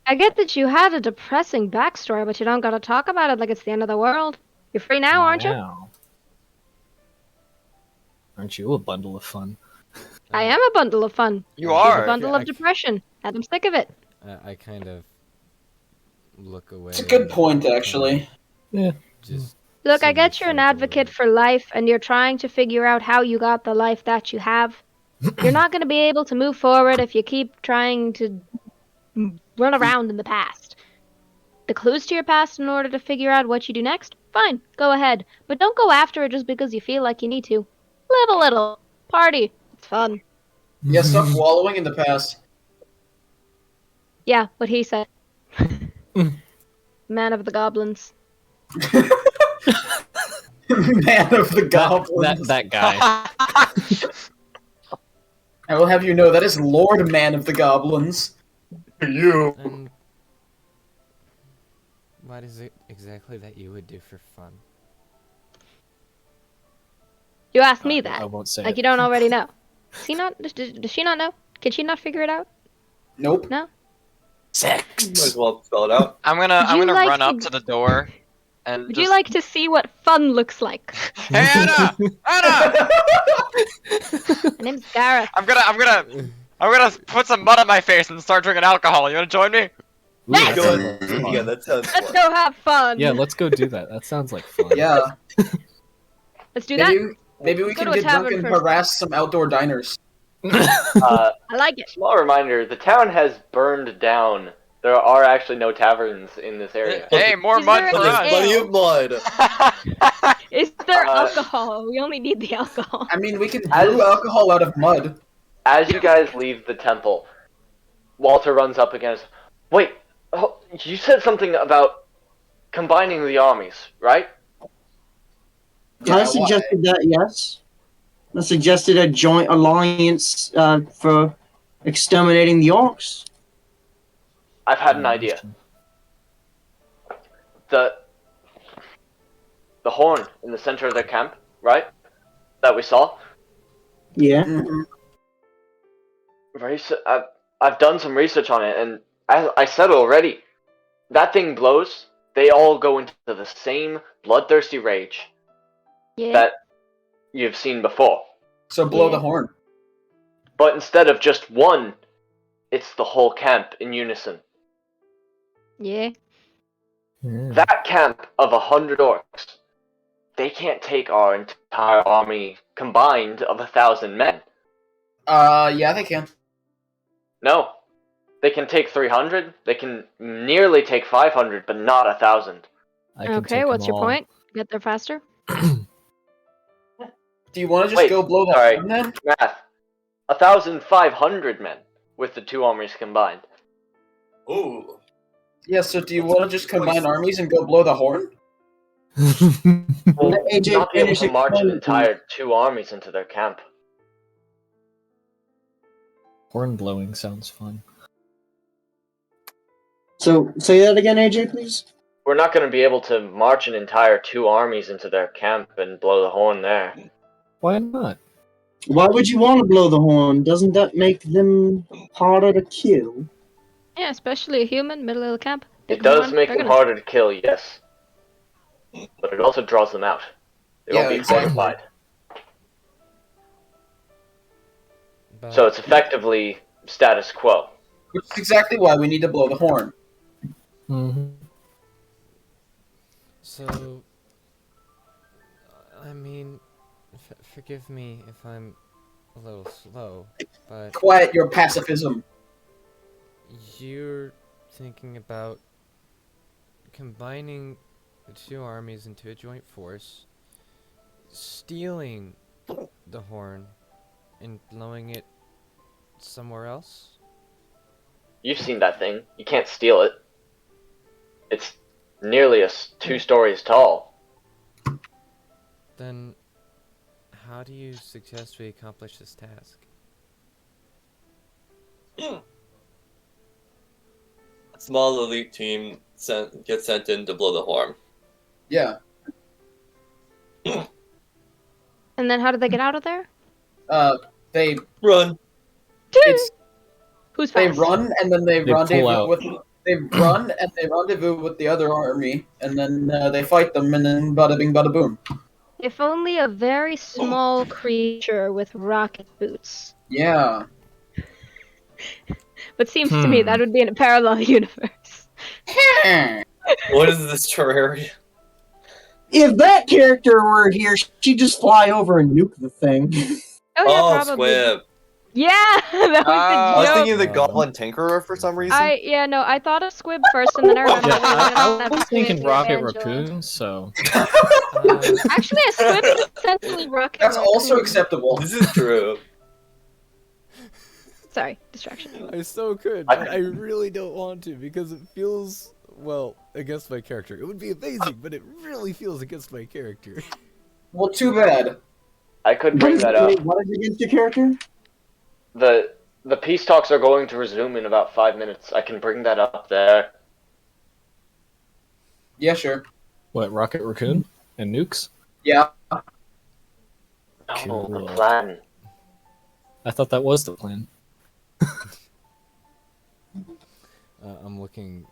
[SPEAKER 7] I get that you had a depressing backstory, but you don't gotta talk about it like it's the end of the world. You're free now, aren't you?
[SPEAKER 4] Aren't you a bundle of fun?
[SPEAKER 7] I am a bundle of fun.
[SPEAKER 6] You are.
[SPEAKER 7] A bundle of depression, and I'm sick of it.
[SPEAKER 10] I kind of look away.
[SPEAKER 5] It's a good point, actually.
[SPEAKER 4] Yeah.
[SPEAKER 10] Just
[SPEAKER 7] Look, I get you're an advocate for life, and you're trying to figure out how you got the life that you have. You're not going to be able to move forward if you keep trying to run around in the past. The clues to your past in order to figure out what you do next? Fine, go ahead. But don't go after it just because you feel like you need to. Live a little. Party. It's fun.
[SPEAKER 5] Yeah, stop wallowing in the past.
[SPEAKER 7] Yeah, what he said. Man of the goblins.
[SPEAKER 5] Man of the goblins.
[SPEAKER 4] That guy.
[SPEAKER 5] I will have you know that is Lord Man of the Goblins.
[SPEAKER 3] You.
[SPEAKER 10] And what is it exactly that you would do for fun?
[SPEAKER 7] You asked me that.
[SPEAKER 4] I won't say
[SPEAKER 7] like
[SPEAKER 4] it.
[SPEAKER 7] you don't already know. Does he not? Does she not know? Can she not figure it out?
[SPEAKER 5] Nope.
[SPEAKER 7] No.
[SPEAKER 3] Might as well spell it out.
[SPEAKER 6] I'm gonna
[SPEAKER 7] like
[SPEAKER 6] run up
[SPEAKER 7] to-
[SPEAKER 6] to the door and
[SPEAKER 7] Would
[SPEAKER 6] just...
[SPEAKER 7] you like to see what fun looks like?
[SPEAKER 6] Hey Anna! Anna!
[SPEAKER 7] My name's Gareth.
[SPEAKER 6] I'm gonna put some mud on my face and start drinking alcohol. You wanna join me?
[SPEAKER 7] Yes!
[SPEAKER 3] Good. Yeah, that sounds
[SPEAKER 7] Let's
[SPEAKER 3] fun.
[SPEAKER 7] go have fun.
[SPEAKER 4] Yeah, let's go do that. That sounds like fun.
[SPEAKER 5] Yeah.
[SPEAKER 7] Let's do that.
[SPEAKER 5] Maybe we
[SPEAKER 7] Let's go
[SPEAKER 5] can
[SPEAKER 7] to a
[SPEAKER 5] get drunk
[SPEAKER 7] tavern
[SPEAKER 5] and
[SPEAKER 7] first.
[SPEAKER 5] harass some outdoor diners.
[SPEAKER 7] I like it.
[SPEAKER 1] Small reminder: the town has burned down. There are actually no taverns in this area.
[SPEAKER 6] Hey, more
[SPEAKER 7] Is
[SPEAKER 6] mud
[SPEAKER 7] there
[SPEAKER 6] for
[SPEAKER 7] any
[SPEAKER 6] us!
[SPEAKER 7] ale?
[SPEAKER 3] Plenty of mud.
[SPEAKER 7] Is there alcohol? We only need the alcohol.
[SPEAKER 5] I mean, we can brew alcohol out of mud.
[SPEAKER 1] As you guys leave the temple, Walter runs up against. Wait, you said something about combining the armies, right?
[SPEAKER 8] I suggested that, yes. I suggested a joint alliance for exterminating the orcs.
[SPEAKER 1] I've had an idea. The horn in the center of their camp, right? That we saw.
[SPEAKER 8] Yeah.
[SPEAKER 1] I've done some research on it, and as I said already, that thing blows. They all go into the same bloodthirsty rage that you've seen before.
[SPEAKER 5] So blow the horn.
[SPEAKER 1] But instead of just one, it's the whole camp in unison.
[SPEAKER 7] Yeah.
[SPEAKER 1] That camp of 100 orcs, they can't take our entire army combined of 1,000 men.
[SPEAKER 5] Yeah, they can.
[SPEAKER 1] No. They can take 300, they can nearly take 500, but not 1,000.
[SPEAKER 7] Okay, what's your point? get there faster.
[SPEAKER 5] Do you want to just
[SPEAKER 1] Wait,
[SPEAKER 5] go blow the
[SPEAKER 1] sorry.
[SPEAKER 5] horn then?
[SPEAKER 1] Math. 1,500 men with the two armies combined.
[SPEAKER 3] Ooh.
[SPEAKER 5] Yeah, so do you want to just combine armies and go blow the horn?
[SPEAKER 1] We'll
[SPEAKER 8] AJ,
[SPEAKER 1] not be able
[SPEAKER 8] finish
[SPEAKER 1] to march an
[SPEAKER 8] explaining,
[SPEAKER 1] entire two armies into their camp.
[SPEAKER 4] Horn blowing sounds fun.
[SPEAKER 8] So, say that again, AJ, please.
[SPEAKER 1] We're not going to be able to march an entire two armies into their camp and blow the horn there.
[SPEAKER 4] Why not?
[SPEAKER 8] Why would you want to blow the horn? Doesn't that make them harder to kill?
[SPEAKER 7] Yeah, especially a human, middle of the camp.
[SPEAKER 1] It does make them harder to kill, yes. But it also draws them out. They won't be fortified. So it's effectively status quo.
[SPEAKER 5] Which is exactly why we need to blow the horn.
[SPEAKER 4] Mm-hmm.
[SPEAKER 10] So, I mean, forgive me if I'm a little slow, but...
[SPEAKER 5] Quiet your pacifism.
[SPEAKER 10] You're thinking about combining the two armies into a joint force, stealing the horn, and blowing it somewhere else?
[SPEAKER 1] You've seen that thing. You can't steal it. It's nearly 2 stories tall.
[SPEAKER 10] Then, how do you suggest we accomplish this task?
[SPEAKER 3] A small elite team gets sent in to blow the horn.
[SPEAKER 5] Yeah.
[SPEAKER 7] And then how do they get out of there?
[SPEAKER 5] They
[SPEAKER 3] run.
[SPEAKER 7] Who's
[SPEAKER 5] They
[SPEAKER 7] fast?
[SPEAKER 5] run and then they
[SPEAKER 4] They pull
[SPEAKER 5] rendezvous
[SPEAKER 4] out.
[SPEAKER 5] with. They run and they rendezvous with the other army, and then they fight them, and then bada bing, bada boom.
[SPEAKER 7] If only a very small creature with rocket boots.
[SPEAKER 5] Yeah.
[SPEAKER 7] But seems to me that would be in a parallel universe.
[SPEAKER 3] What is this Terraria?
[SPEAKER 8] If that character were here, she'd just fly over and nuke the thing.
[SPEAKER 7] Oh yeah, probably.
[SPEAKER 3] Squib.
[SPEAKER 7] Yeah, that was
[SPEAKER 3] I
[SPEAKER 7] the
[SPEAKER 3] was
[SPEAKER 7] joke.
[SPEAKER 3] thinking of the Goblin Tinkerer for some reason.
[SPEAKER 7] I thought of Squib first, and then I remembered.
[SPEAKER 4] Yeah, I
[SPEAKER 7] that
[SPEAKER 4] was thinking
[SPEAKER 7] Squib
[SPEAKER 4] Rocket
[SPEAKER 7] Angela.
[SPEAKER 4] Raccoon, so...
[SPEAKER 7] Actually, a Squib is essentially Rocket
[SPEAKER 5] That's
[SPEAKER 7] Raccoon.
[SPEAKER 5] also acceptable.
[SPEAKER 3] This is true.
[SPEAKER 7] Sorry, distraction.
[SPEAKER 9] I so could, but I really don't want to because it feels, well, against my character. It would be amazing, but it really feels against my character.
[SPEAKER 5] Well, too bad.
[SPEAKER 1] I could bring that up.
[SPEAKER 8] What is against your character?
[SPEAKER 1] The peace talks are going to resume in about 5 minutes. I can bring that up there.
[SPEAKER 5] Yeah, sure.
[SPEAKER 4] What, Rocket Raccoon? And nukes?
[SPEAKER 5] Yeah.
[SPEAKER 1] No,
[SPEAKER 4] Cool.
[SPEAKER 1] the plan.
[SPEAKER 4] I thought that was the plan.
[SPEAKER 9] I'm looking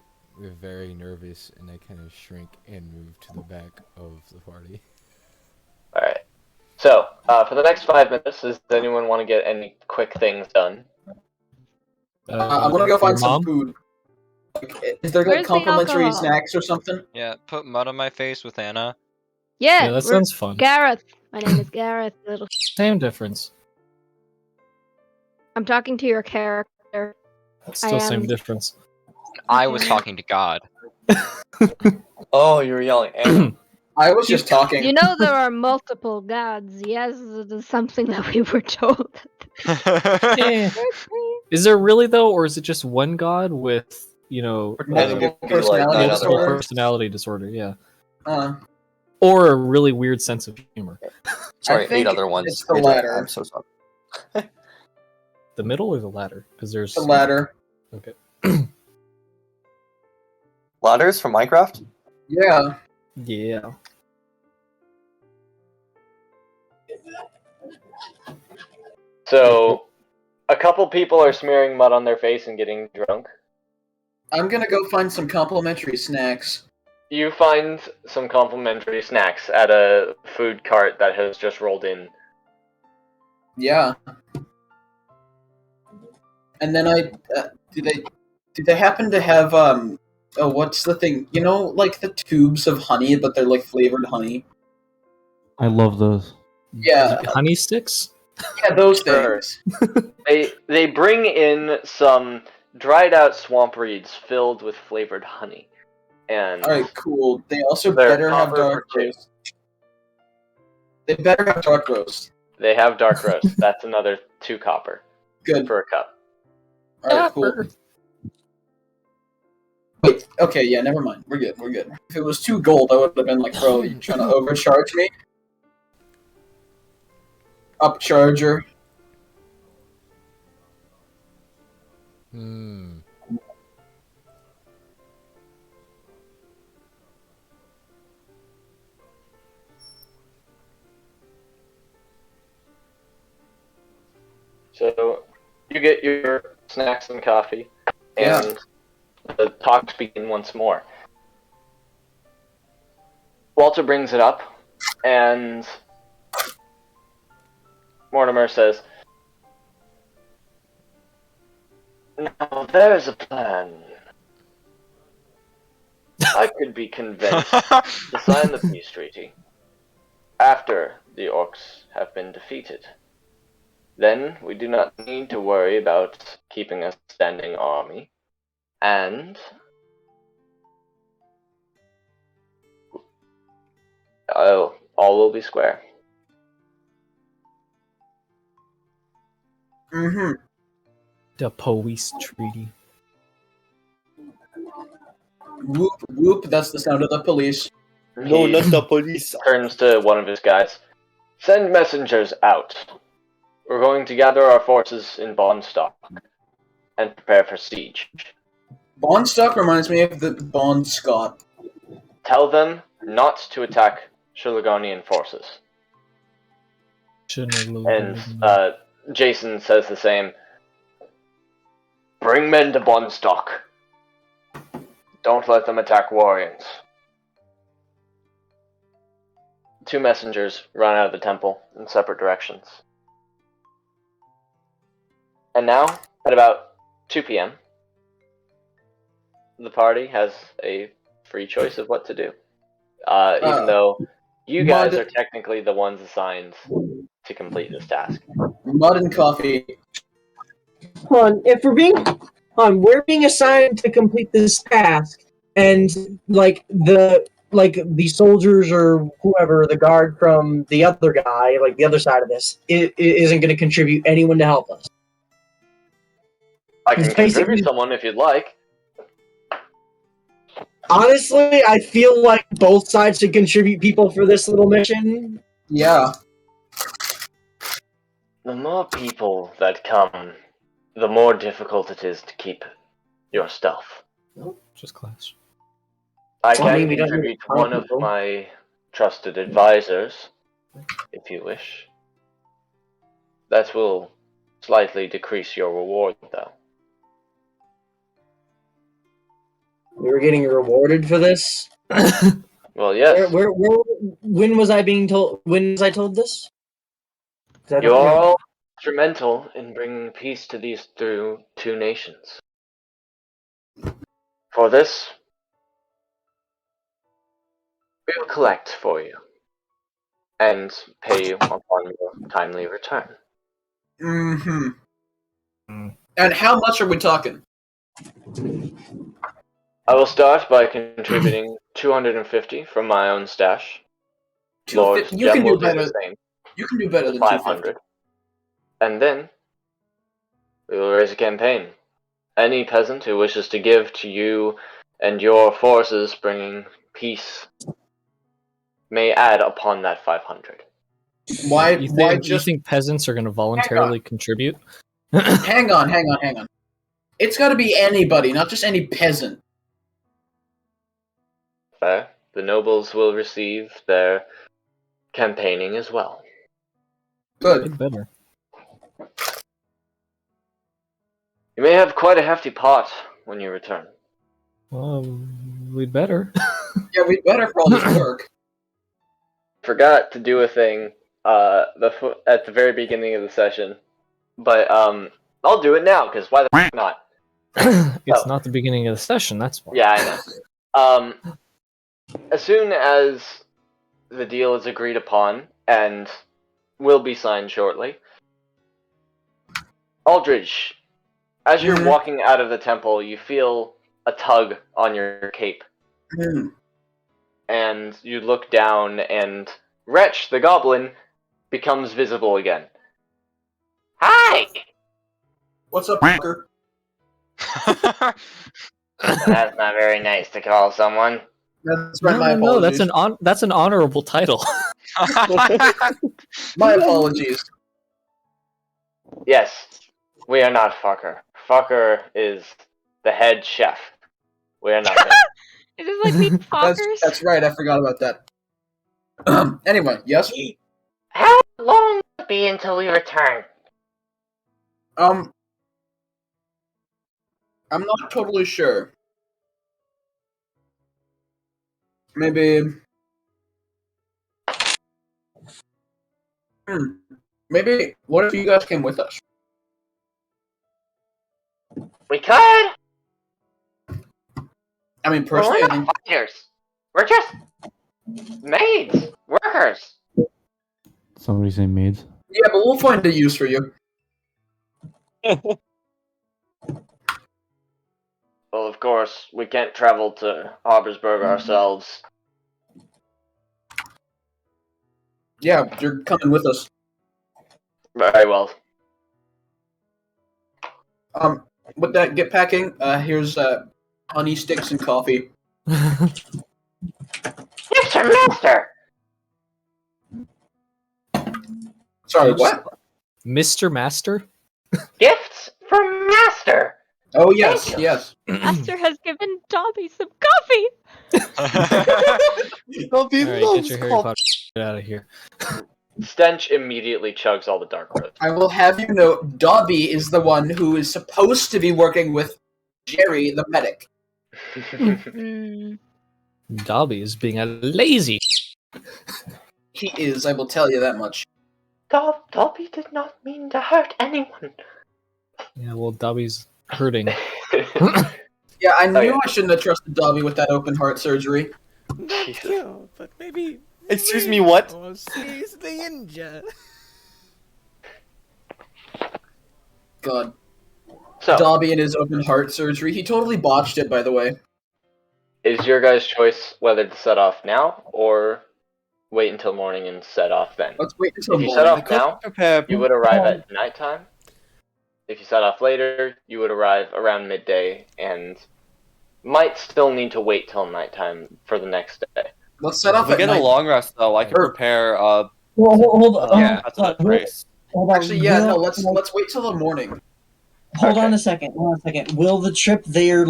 [SPEAKER 9] very nervous, and I kind of shrink and move to the back of the party.
[SPEAKER 1] Alright. So, for the next 5 minutes, does anyone want to get any quick things done?
[SPEAKER 5] I'm gonna go find
[SPEAKER 4] your
[SPEAKER 5] some
[SPEAKER 4] mom?
[SPEAKER 5] food. Like, is there
[SPEAKER 7] Where's
[SPEAKER 5] like
[SPEAKER 7] the
[SPEAKER 5] complimentary
[SPEAKER 7] alcohol?
[SPEAKER 5] snacks or something?
[SPEAKER 6] Yeah, put mud on my face with Anna.
[SPEAKER 7] Yeah,
[SPEAKER 4] Yeah, that
[SPEAKER 7] we're-
[SPEAKER 4] sounds fun.
[SPEAKER 7] Gareth. My name is Gareth. Little.
[SPEAKER 4] Same difference.
[SPEAKER 7] I'm talking to your character.
[SPEAKER 4] That's still
[SPEAKER 7] I
[SPEAKER 4] same
[SPEAKER 7] am-
[SPEAKER 4] difference.
[SPEAKER 6] I was talking to God.
[SPEAKER 3] Oh, you were yelling. Anna.
[SPEAKER 5] I was just talking.
[SPEAKER 7] You know there are multiple gods. Yes, it is something that we were told.
[SPEAKER 4] Eh. Is there really though, or is it just one god with, you know,
[SPEAKER 5] Multiple
[SPEAKER 3] It could be like
[SPEAKER 5] personality
[SPEAKER 3] nine
[SPEAKER 4] multiple
[SPEAKER 3] other
[SPEAKER 5] disorder.
[SPEAKER 4] personality disorder? Yeah,
[SPEAKER 7] Oh,
[SPEAKER 4] or a really weird sense of humor.
[SPEAKER 3] Sorry,
[SPEAKER 5] I think
[SPEAKER 3] 8 other ones.
[SPEAKER 5] it's the
[SPEAKER 3] AJ,
[SPEAKER 5] latter.
[SPEAKER 3] I'm so sorry.
[SPEAKER 4] The middle or the ladder? Because there's
[SPEAKER 5] The ladder.
[SPEAKER 4] Okay.
[SPEAKER 3] Ladders from Minecraft?
[SPEAKER 5] Yeah.
[SPEAKER 4] Yeah.
[SPEAKER 1] So, a couple people are smearing mud on their face and getting drunk.
[SPEAKER 5] I'm gonna go find some complimentary snacks.
[SPEAKER 1] You find some complimentary snacks at a food cart that has just rolled in.
[SPEAKER 5] Yeah. And then do they happen to have oh, what's the thing? You know, like the tubes of honey, but they're like flavored honey.
[SPEAKER 2] I love those.
[SPEAKER 5] Yeah.
[SPEAKER 4] Honey sticks.
[SPEAKER 5] Yeah, those
[SPEAKER 1] Sure.
[SPEAKER 5] things.
[SPEAKER 1] They bring in some dried out swamp reeds filled with flavored honey. And
[SPEAKER 5] All right, cool. They also
[SPEAKER 1] they're
[SPEAKER 5] better have
[SPEAKER 1] copper
[SPEAKER 5] dark
[SPEAKER 1] for two.
[SPEAKER 5] roast. They better have dark roast.
[SPEAKER 1] They have dark roast. That's another 2 copper.
[SPEAKER 5] Good.
[SPEAKER 1] For a cup.
[SPEAKER 5] Alright, cool. Wait, okay, yeah, never mind. We're good, we're good. If it was 2 gold, I would have been like, bro, you trying to overcharge me? Upcharger.
[SPEAKER 1] So, you get your snacks and coffee, and the talks begin once more. Walter brings it up, and Mortimer says, "Now there's a plan. I could be convinced to sign the peace treaty after the orcs have been defeated. Then we do not need to worry about keeping a standing army, and all will be square."
[SPEAKER 5] Mm-hmm.
[SPEAKER 4] The police treaty.
[SPEAKER 5] Whoop, whoop, that's the sound of the police.
[SPEAKER 3] No, not the police.
[SPEAKER 1] Turns to one of his guys. "Send messengers out. We're going to gather our forces in Bondstock and prepare for siege.
[SPEAKER 5] Bondstock reminds me of the Bond Scott.
[SPEAKER 1] Tell them not to attack Shilagonian forces." And Jason says the same. "Bring men to Bondstock. Don't let them attack Warriors." 2 messengers run out of the temple in separate directions. And now, at about 2 p.m., the party has a free choice of what to do. Even though you guys are technically the ones assigned to complete this task.
[SPEAKER 5] Mud and coffee.
[SPEAKER 8] We're being assigned to complete this task, and the soldiers or whoever, the guard from the other guy, like the other side of this, it isn't going to contribute anyone to help us.
[SPEAKER 1] I can contribute someone if you'd like.
[SPEAKER 8] Honestly, I feel like both sides should contribute people for this little mission.
[SPEAKER 5] Yeah.
[SPEAKER 1] The more people that come, the more difficult it is to keep your stuff.
[SPEAKER 4] Nope, just class.
[SPEAKER 1] I can contribute one of my trusted advisors, if you wish. That will slightly decrease your reward, though.
[SPEAKER 8] We were getting rewarded for this?
[SPEAKER 1] Well, yes.
[SPEAKER 8] When was I being told? When was I told this?
[SPEAKER 1] You're all instrumental in bringing peace to these 2 nations. For this, we will collect for you and pay you upon your timely return.
[SPEAKER 5] Mm-hmm. And how much are we talking?
[SPEAKER 1] I will start by contributing 250 from my own stash. Lord Jem will do the same.
[SPEAKER 5] You can do better than
[SPEAKER 1] 500. And then, we will raise a campaign. Any peasant who wishes to give to you and your forces bringing peace may add upon that 500.
[SPEAKER 4] You think peasants are going to voluntarily contribute?
[SPEAKER 5] Hang on. It's got to be anybody, not just any peasant.
[SPEAKER 1] Fair. The nobles will receive their campaigning as well.
[SPEAKER 5] Good.
[SPEAKER 4] Better.
[SPEAKER 1] You may have quite a hefty pot when you return.
[SPEAKER 4] Well, we'd better.
[SPEAKER 5] Yeah, we'd better for all this work.
[SPEAKER 1] Forgot to do a thing at the very beginning of the session, but I'll do it now because why the f not?
[SPEAKER 4] It's not the beginning of the session. That's why.
[SPEAKER 1] Yeah, I know. As soon as the deal is agreed upon and will be signed shortly, Aldridge, as you're walking out of the temple, you feel a tug on your cape. And you look down, and Wretch, the goblin, becomes visible again. Hi!
[SPEAKER 5] What's up, fucker?
[SPEAKER 1] That's not very nice to call someone.
[SPEAKER 5] That's right, my
[SPEAKER 4] No,
[SPEAKER 5] apologies.
[SPEAKER 4] that's an honorable title.
[SPEAKER 5] My apologies.
[SPEAKER 1] Yes, we are not fucker. Fucker is the head chef. We are not him.
[SPEAKER 7] Is this like meat fuckers?
[SPEAKER 5] That's right, I forgot about that. Anyway, yes?
[SPEAKER 1] How long will it be until we return?
[SPEAKER 5] I'm not totally sure. Maybe... Maybe, what if you guys came with us?
[SPEAKER 1] We could!
[SPEAKER 5] I mean,
[SPEAKER 1] But
[SPEAKER 5] personally,
[SPEAKER 1] we're
[SPEAKER 5] I
[SPEAKER 1] not
[SPEAKER 5] think...
[SPEAKER 1] fighters. We're just maids, workers.
[SPEAKER 2] Somebody say maids.
[SPEAKER 5] Yeah, but we'll find a use for you.
[SPEAKER 1] Well, of course, we can't travel to Harborsburg ourselves.
[SPEAKER 5] Yeah, you're coming with us.
[SPEAKER 1] Very well.
[SPEAKER 5] With that, get packing. Here's honey sticks and coffee.
[SPEAKER 1] Yes, your master!
[SPEAKER 5] Sorry, what?
[SPEAKER 4] Mr. Master?
[SPEAKER 1] Gifts from master!
[SPEAKER 5] Oh, yes,
[SPEAKER 1] Thank you.
[SPEAKER 5] yes.
[SPEAKER 7] Master has given Dobby some coffee.
[SPEAKER 3] Dobby
[SPEAKER 4] Alright, get
[SPEAKER 3] loves
[SPEAKER 4] your Harry
[SPEAKER 3] coffee.
[SPEAKER 4] Potter shit out of here.
[SPEAKER 1] Stench immediately chugs all the dark roads.
[SPEAKER 5] I will have you know, Dobby is the one who is supposed to be working with Jerry, the medic.
[SPEAKER 4] Dobby is being a lazy.
[SPEAKER 5] He is, I will tell you that much.
[SPEAKER 1] Dobby did not mean to hurt anyone.
[SPEAKER 4] Yeah, well, Dobby's hurting.
[SPEAKER 5] Yeah, I knew
[SPEAKER 1] yeah.
[SPEAKER 5] I shouldn't have trusted Dobby with that open heart surgery.
[SPEAKER 9] Thank you, but maybe.
[SPEAKER 3] Excuse me, what?
[SPEAKER 9] He's the ninja.
[SPEAKER 5] God.
[SPEAKER 1] So,
[SPEAKER 5] Dobby and his open heart surgery. He totally botched it, by the way.
[SPEAKER 1] is your guys' choice whether to set off now or wait until morning and set off then?
[SPEAKER 5] Let's wait until
[SPEAKER 1] If you
[SPEAKER 5] morning.
[SPEAKER 1] set off now,
[SPEAKER 3] Prepare.
[SPEAKER 1] you would arrive at nighttime. If you set off later, you would arrive around midday and might still need to wait till nighttime for the next day.
[SPEAKER 5] Let's set off
[SPEAKER 3] If we
[SPEAKER 5] at
[SPEAKER 3] get
[SPEAKER 5] night.
[SPEAKER 3] a long rest, though, I can prepare.
[SPEAKER 8] Well, hold on.
[SPEAKER 3] Yeah, that's a race.
[SPEAKER 8] Hold on.
[SPEAKER 5] Actually, yeah, no, let's wait till the morning.
[SPEAKER 8] Hold on a second. Hold on a second. Will the trip there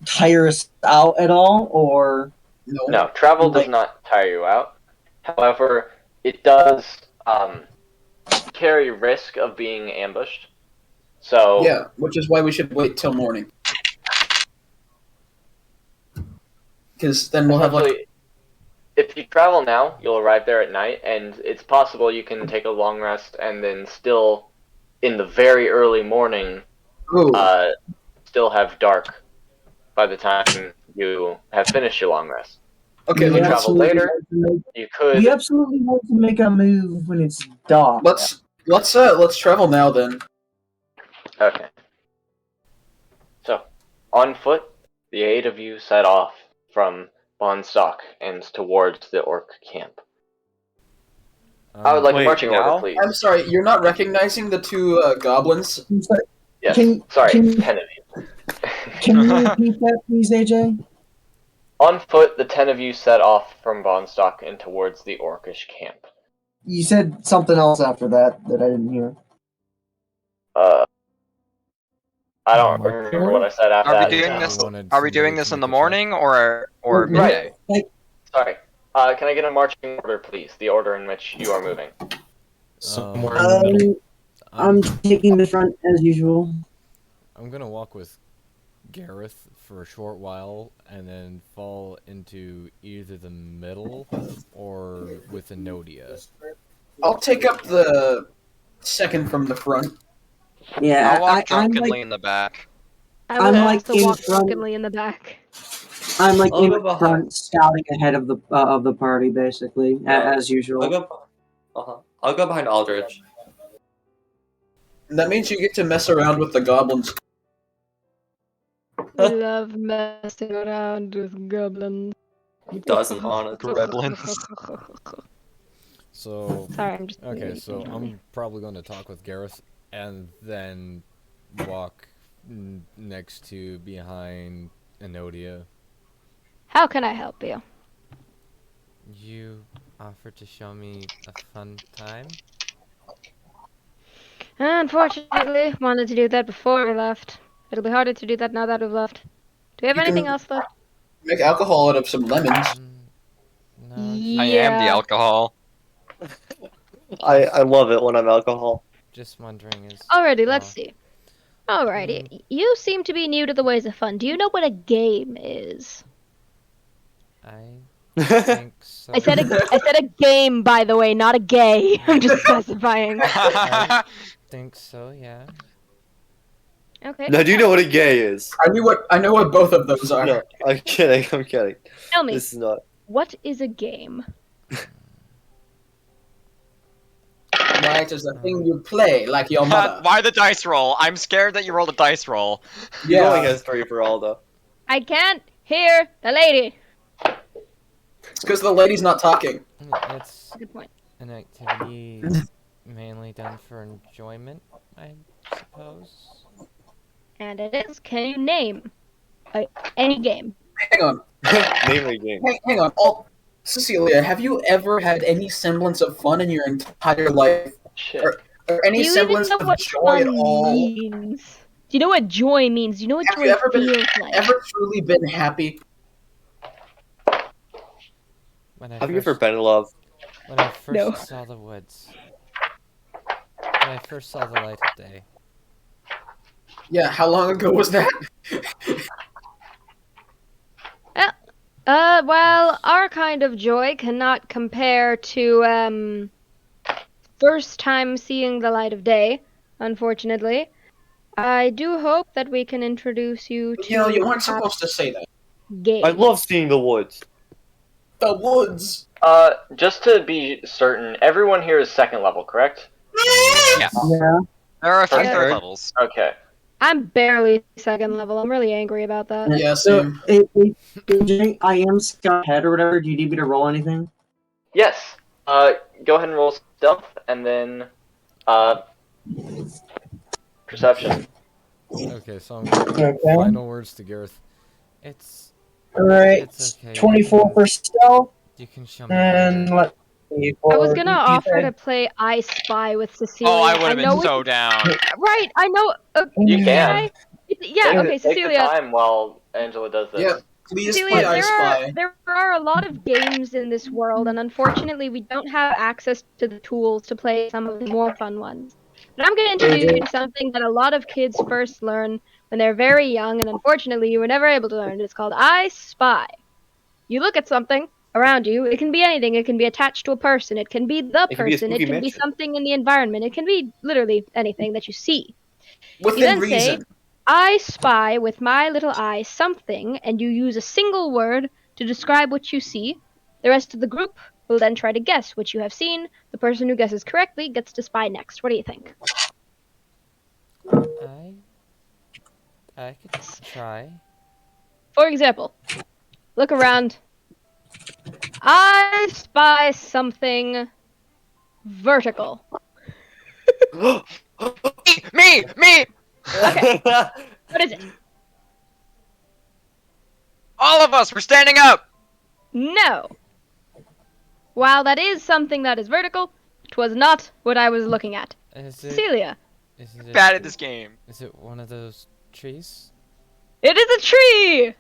[SPEAKER 8] tire us out at all, or
[SPEAKER 1] No, travel does not tire you out. However, it does carry risk of being ambushed. So
[SPEAKER 5] Yeah, which is why we should wait till morning. Because then we'll have
[SPEAKER 1] essentially, if you travel now, you'll arrive there at night, and it's possible you can take a long rest and then still, in the very early morning, still have dark by the time you have finished your long rest.
[SPEAKER 5] Okay,
[SPEAKER 1] if you travel later, you could.
[SPEAKER 8] we absolutely want to make a move when it's dark.
[SPEAKER 5] Let's travel now then.
[SPEAKER 1] Okay. So, on foot, the 8 of you set off from Bonstock and towards the orc camp. I would like a marching order, please.
[SPEAKER 5] I'm sorry, you're not recognizing the two goblins?
[SPEAKER 1] Yes.
[SPEAKER 8] Sorry,
[SPEAKER 1] it's 10 of you.
[SPEAKER 8] Can you repeat that, please, AJ?
[SPEAKER 1] On foot, the 10 of you set off from Bonstock and towards the orcish camp.
[SPEAKER 8] You said something else after that I didn't hear.
[SPEAKER 1] I don't remember what I said after
[SPEAKER 6] Are
[SPEAKER 1] that.
[SPEAKER 6] we doing this? Are we doing this in the morning or midday?
[SPEAKER 1] Sorry. Can I get a marching order, please? The order in which you are moving.
[SPEAKER 4] Somewhere in the middle.
[SPEAKER 8] I'm taking the front as usual.
[SPEAKER 9] I'm gonna walk with Gareth for a short while and then fall into either the middle or with Enodia.
[SPEAKER 5] I'll take up the second from the front.
[SPEAKER 8] Yeah,
[SPEAKER 6] I'll walk
[SPEAKER 8] I'm
[SPEAKER 6] drunkenly in the back.
[SPEAKER 7] I would
[SPEAKER 8] I'm
[SPEAKER 7] also
[SPEAKER 8] in
[SPEAKER 7] walk
[SPEAKER 8] front.
[SPEAKER 7] drunkenly in the back.
[SPEAKER 8] I'm
[SPEAKER 3] I'll
[SPEAKER 8] in
[SPEAKER 3] go behind.
[SPEAKER 8] front, scouting ahead of the party, basically, as usual.
[SPEAKER 3] I'll go behind Aldrich.
[SPEAKER 5] That means you get to mess around with the goblins.
[SPEAKER 7] I love messing around with goblins.
[SPEAKER 3] Who doesn't, honestly?
[SPEAKER 6] Gremlins.
[SPEAKER 9] So
[SPEAKER 7] Sorry, I'm just.
[SPEAKER 9] okay, so I'm probably going to talk with Gareth and then walk next to behind Enodia.
[SPEAKER 7] How can I help you?
[SPEAKER 10] You offered to show me a fun time?
[SPEAKER 7] Unfortunately, wanted to do that before we left. It'll be harder to do that now that we've left. Do we have
[SPEAKER 5] You
[SPEAKER 7] anything
[SPEAKER 5] can-
[SPEAKER 7] else left?
[SPEAKER 5] Make alcohol out of some lemons.
[SPEAKER 10] No,
[SPEAKER 6] I am the alcohol.
[SPEAKER 3] I love it when I'm alcohol.
[SPEAKER 10] just wondering is...
[SPEAKER 7] Alrighty, let's see. Alrighty,
[SPEAKER 10] Mm.
[SPEAKER 7] you seem to be new to the ways of fun. Do you know what a game is?
[SPEAKER 10] I think so.
[SPEAKER 7] I said a game, by the way, not a gay. I'm just specifying.
[SPEAKER 10] I think so, yeah.
[SPEAKER 7] Okay.
[SPEAKER 3] Now, do you know what a gay is?
[SPEAKER 5] I know what both of those are.
[SPEAKER 3] No, I'm kidding. I'm kidding.
[SPEAKER 7] Tell me,
[SPEAKER 3] This is not.
[SPEAKER 7] what is a game?
[SPEAKER 5] Right, is a thing you play, like your mother.
[SPEAKER 6] Why the dice roll? I'm scared that you rolled a dice roll.
[SPEAKER 3] You're going as free for all, though.
[SPEAKER 7] I can't hear the lady.
[SPEAKER 5] It's because the lady's not talking.
[SPEAKER 10] It's
[SPEAKER 7] Good point.
[SPEAKER 10] an activity mainly done for enjoyment, I suppose.
[SPEAKER 7] And it is. Can you name any game?
[SPEAKER 5] Hang on.
[SPEAKER 3] Name a game.
[SPEAKER 5] Hang on. Oh, Cecilia, have you ever had any semblance of fun in your entire life?
[SPEAKER 1] Shit.
[SPEAKER 5] Or any
[SPEAKER 7] Do you even
[SPEAKER 5] semblance
[SPEAKER 7] know
[SPEAKER 5] of
[SPEAKER 7] what
[SPEAKER 5] joy at
[SPEAKER 7] fun
[SPEAKER 5] all?
[SPEAKER 7] means? Do you know what joy means? Do you know what
[SPEAKER 5] Have
[SPEAKER 7] joy
[SPEAKER 5] you ever been
[SPEAKER 7] feels like?
[SPEAKER 5] ever truly been happy?
[SPEAKER 10] When I
[SPEAKER 3] Have you ever been in love?
[SPEAKER 10] When I first
[SPEAKER 7] No.
[SPEAKER 10] saw the woods. When I first saw the light of day.
[SPEAKER 5] Yeah, how long ago was that?
[SPEAKER 7] Well, our kind of joy cannot compare to, first time seeing the light of day, unfortunately. I do hope that we can introduce you to.
[SPEAKER 5] You know, you weren't supposed to say that.
[SPEAKER 7] Games.
[SPEAKER 3] I love seeing the woods.
[SPEAKER 5] The woods.
[SPEAKER 1] Just to be certain, everyone here is second level, correct?
[SPEAKER 6] Yeah.
[SPEAKER 8] Yeah.
[SPEAKER 6] There are a few
[SPEAKER 1] Third.
[SPEAKER 6] third levels.
[SPEAKER 1] Okay.
[SPEAKER 7] I'm barely second level. I'm really angry about that.
[SPEAKER 5] Yeah,
[SPEAKER 8] So,
[SPEAKER 5] same.
[SPEAKER 8] I am Scott Head or whatever. Do you need me to roll anything?
[SPEAKER 1] Yes. Go ahead and roll stealth, and then, perception.
[SPEAKER 9] Okay, so I'm going
[SPEAKER 8] Okay.
[SPEAKER 9] final words to Gareth.
[SPEAKER 10] It's
[SPEAKER 8] Alright.
[SPEAKER 10] It's okay.
[SPEAKER 8] 24 for stealth.
[SPEAKER 10] you can show me
[SPEAKER 8] And
[SPEAKER 10] later.
[SPEAKER 8] let's see.
[SPEAKER 7] I was
[SPEAKER 8] for
[SPEAKER 7] gonna
[SPEAKER 8] DC
[SPEAKER 7] offer
[SPEAKER 8] side.
[SPEAKER 7] to play I Spy with Cecilia.
[SPEAKER 6] Oh, I would have
[SPEAKER 7] know
[SPEAKER 6] been so down.
[SPEAKER 7] Right, I know.
[SPEAKER 1] You
[SPEAKER 7] can
[SPEAKER 1] can.
[SPEAKER 7] I? Yeah, okay,
[SPEAKER 1] Take the
[SPEAKER 7] Cecilia.
[SPEAKER 1] time while Angela does this.
[SPEAKER 5] Yeah, please
[SPEAKER 7] Cecilia,
[SPEAKER 5] play I Spy.
[SPEAKER 7] there are a lot of games in this world, and unfortunately, we don't have access to the tools to play some of the more fun ones. But I'm going to introduce you to something that a lot of kids first learn when they're very young, and unfortunately, you were never able to learn. It's called I Spy. You look at something around you. It can be anything. It can be attached to a person. It can be the
[SPEAKER 3] It can be a
[SPEAKER 7] person. It
[SPEAKER 3] spooky
[SPEAKER 7] can be
[SPEAKER 3] mansion.
[SPEAKER 7] something in the environment. It can be literally anything that you see. You
[SPEAKER 5] Within
[SPEAKER 7] then
[SPEAKER 5] reason.
[SPEAKER 7] say, I spy with my little eye something, and you use a single word to describe what you see. The rest of the group will then try to guess what you have seen. The person who guesses correctly gets to spy next. What do you think?
[SPEAKER 10] I could try.
[SPEAKER 7] For example, look around. I spy something vertical.
[SPEAKER 6] Me!
[SPEAKER 7] Okay. What is it?
[SPEAKER 6] All of us, we're standing up!
[SPEAKER 7] No. While that is something that is vertical, it was not what I was looking at.
[SPEAKER 10] Is it,
[SPEAKER 7] Celia.
[SPEAKER 10] is it
[SPEAKER 6] Bad at this game.
[SPEAKER 10] Is it one of those trees?
[SPEAKER 7] It is a tree!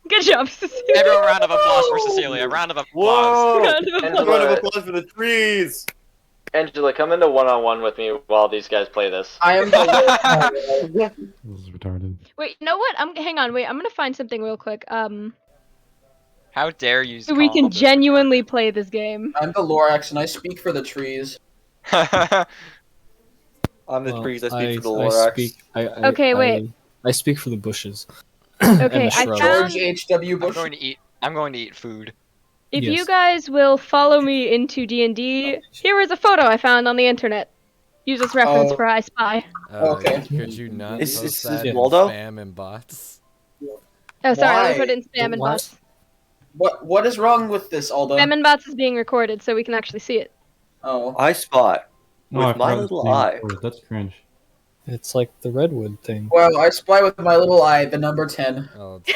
[SPEAKER 7] Good job, Cecilia.
[SPEAKER 6] Everyone, round of applause for Cecilia. Round of applause.
[SPEAKER 3] Whoa!
[SPEAKER 7] Round of applause.
[SPEAKER 3] Round of
[SPEAKER 1] Angela,
[SPEAKER 3] applause for the trees!
[SPEAKER 1] Angela, come into one-on-one with me while these guys play this.
[SPEAKER 5] I am the
[SPEAKER 2] This is retarded.
[SPEAKER 7] Wait, you know what? Hang on, wait, I'm gonna find something real quick.
[SPEAKER 6] How dare you
[SPEAKER 7] So we
[SPEAKER 6] call
[SPEAKER 7] can
[SPEAKER 6] this
[SPEAKER 7] genuinely play this game.
[SPEAKER 5] I'm the Lorax, and I speak for the trees.
[SPEAKER 6] retarded?
[SPEAKER 3] I'm the
[SPEAKER 4] Well,
[SPEAKER 3] trees, I speak for the Lorax.
[SPEAKER 7] Okay, wait.
[SPEAKER 4] I speak for the bushes.
[SPEAKER 7] Okay, I
[SPEAKER 4] shrubs.
[SPEAKER 7] found.
[SPEAKER 5] George H.W. Bush.
[SPEAKER 6] I'm going to eat food.
[SPEAKER 7] If
[SPEAKER 4] Yes.
[SPEAKER 7] you guys will follow me into D&D, here is a photo I found on the internet. Use this reference
[SPEAKER 5] Oh.
[SPEAKER 7] for I Spy.
[SPEAKER 5] Okay.
[SPEAKER 9] Could you not
[SPEAKER 3] Is
[SPEAKER 9] post
[SPEAKER 3] this
[SPEAKER 9] that in
[SPEAKER 3] Waldo?
[SPEAKER 9] spam and bots?
[SPEAKER 7] Oh, sorry, let me
[SPEAKER 5] Why?
[SPEAKER 7] put it in spam and
[SPEAKER 4] What?
[SPEAKER 7] bots.
[SPEAKER 5] What is wrong with this, Aldo?
[SPEAKER 7] Spam and bots is being recorded, so we can actually see it.
[SPEAKER 5] Oh.
[SPEAKER 3] I spot
[SPEAKER 2] No, I
[SPEAKER 3] with my
[SPEAKER 2] forgot
[SPEAKER 3] little
[SPEAKER 2] the name
[SPEAKER 3] eye.
[SPEAKER 2] for it. That's cringe.
[SPEAKER 4] It's like the redwood thing.
[SPEAKER 5] Well, I spy with my little eye the number 10.
[SPEAKER 9] Oh,
[SPEAKER 7] You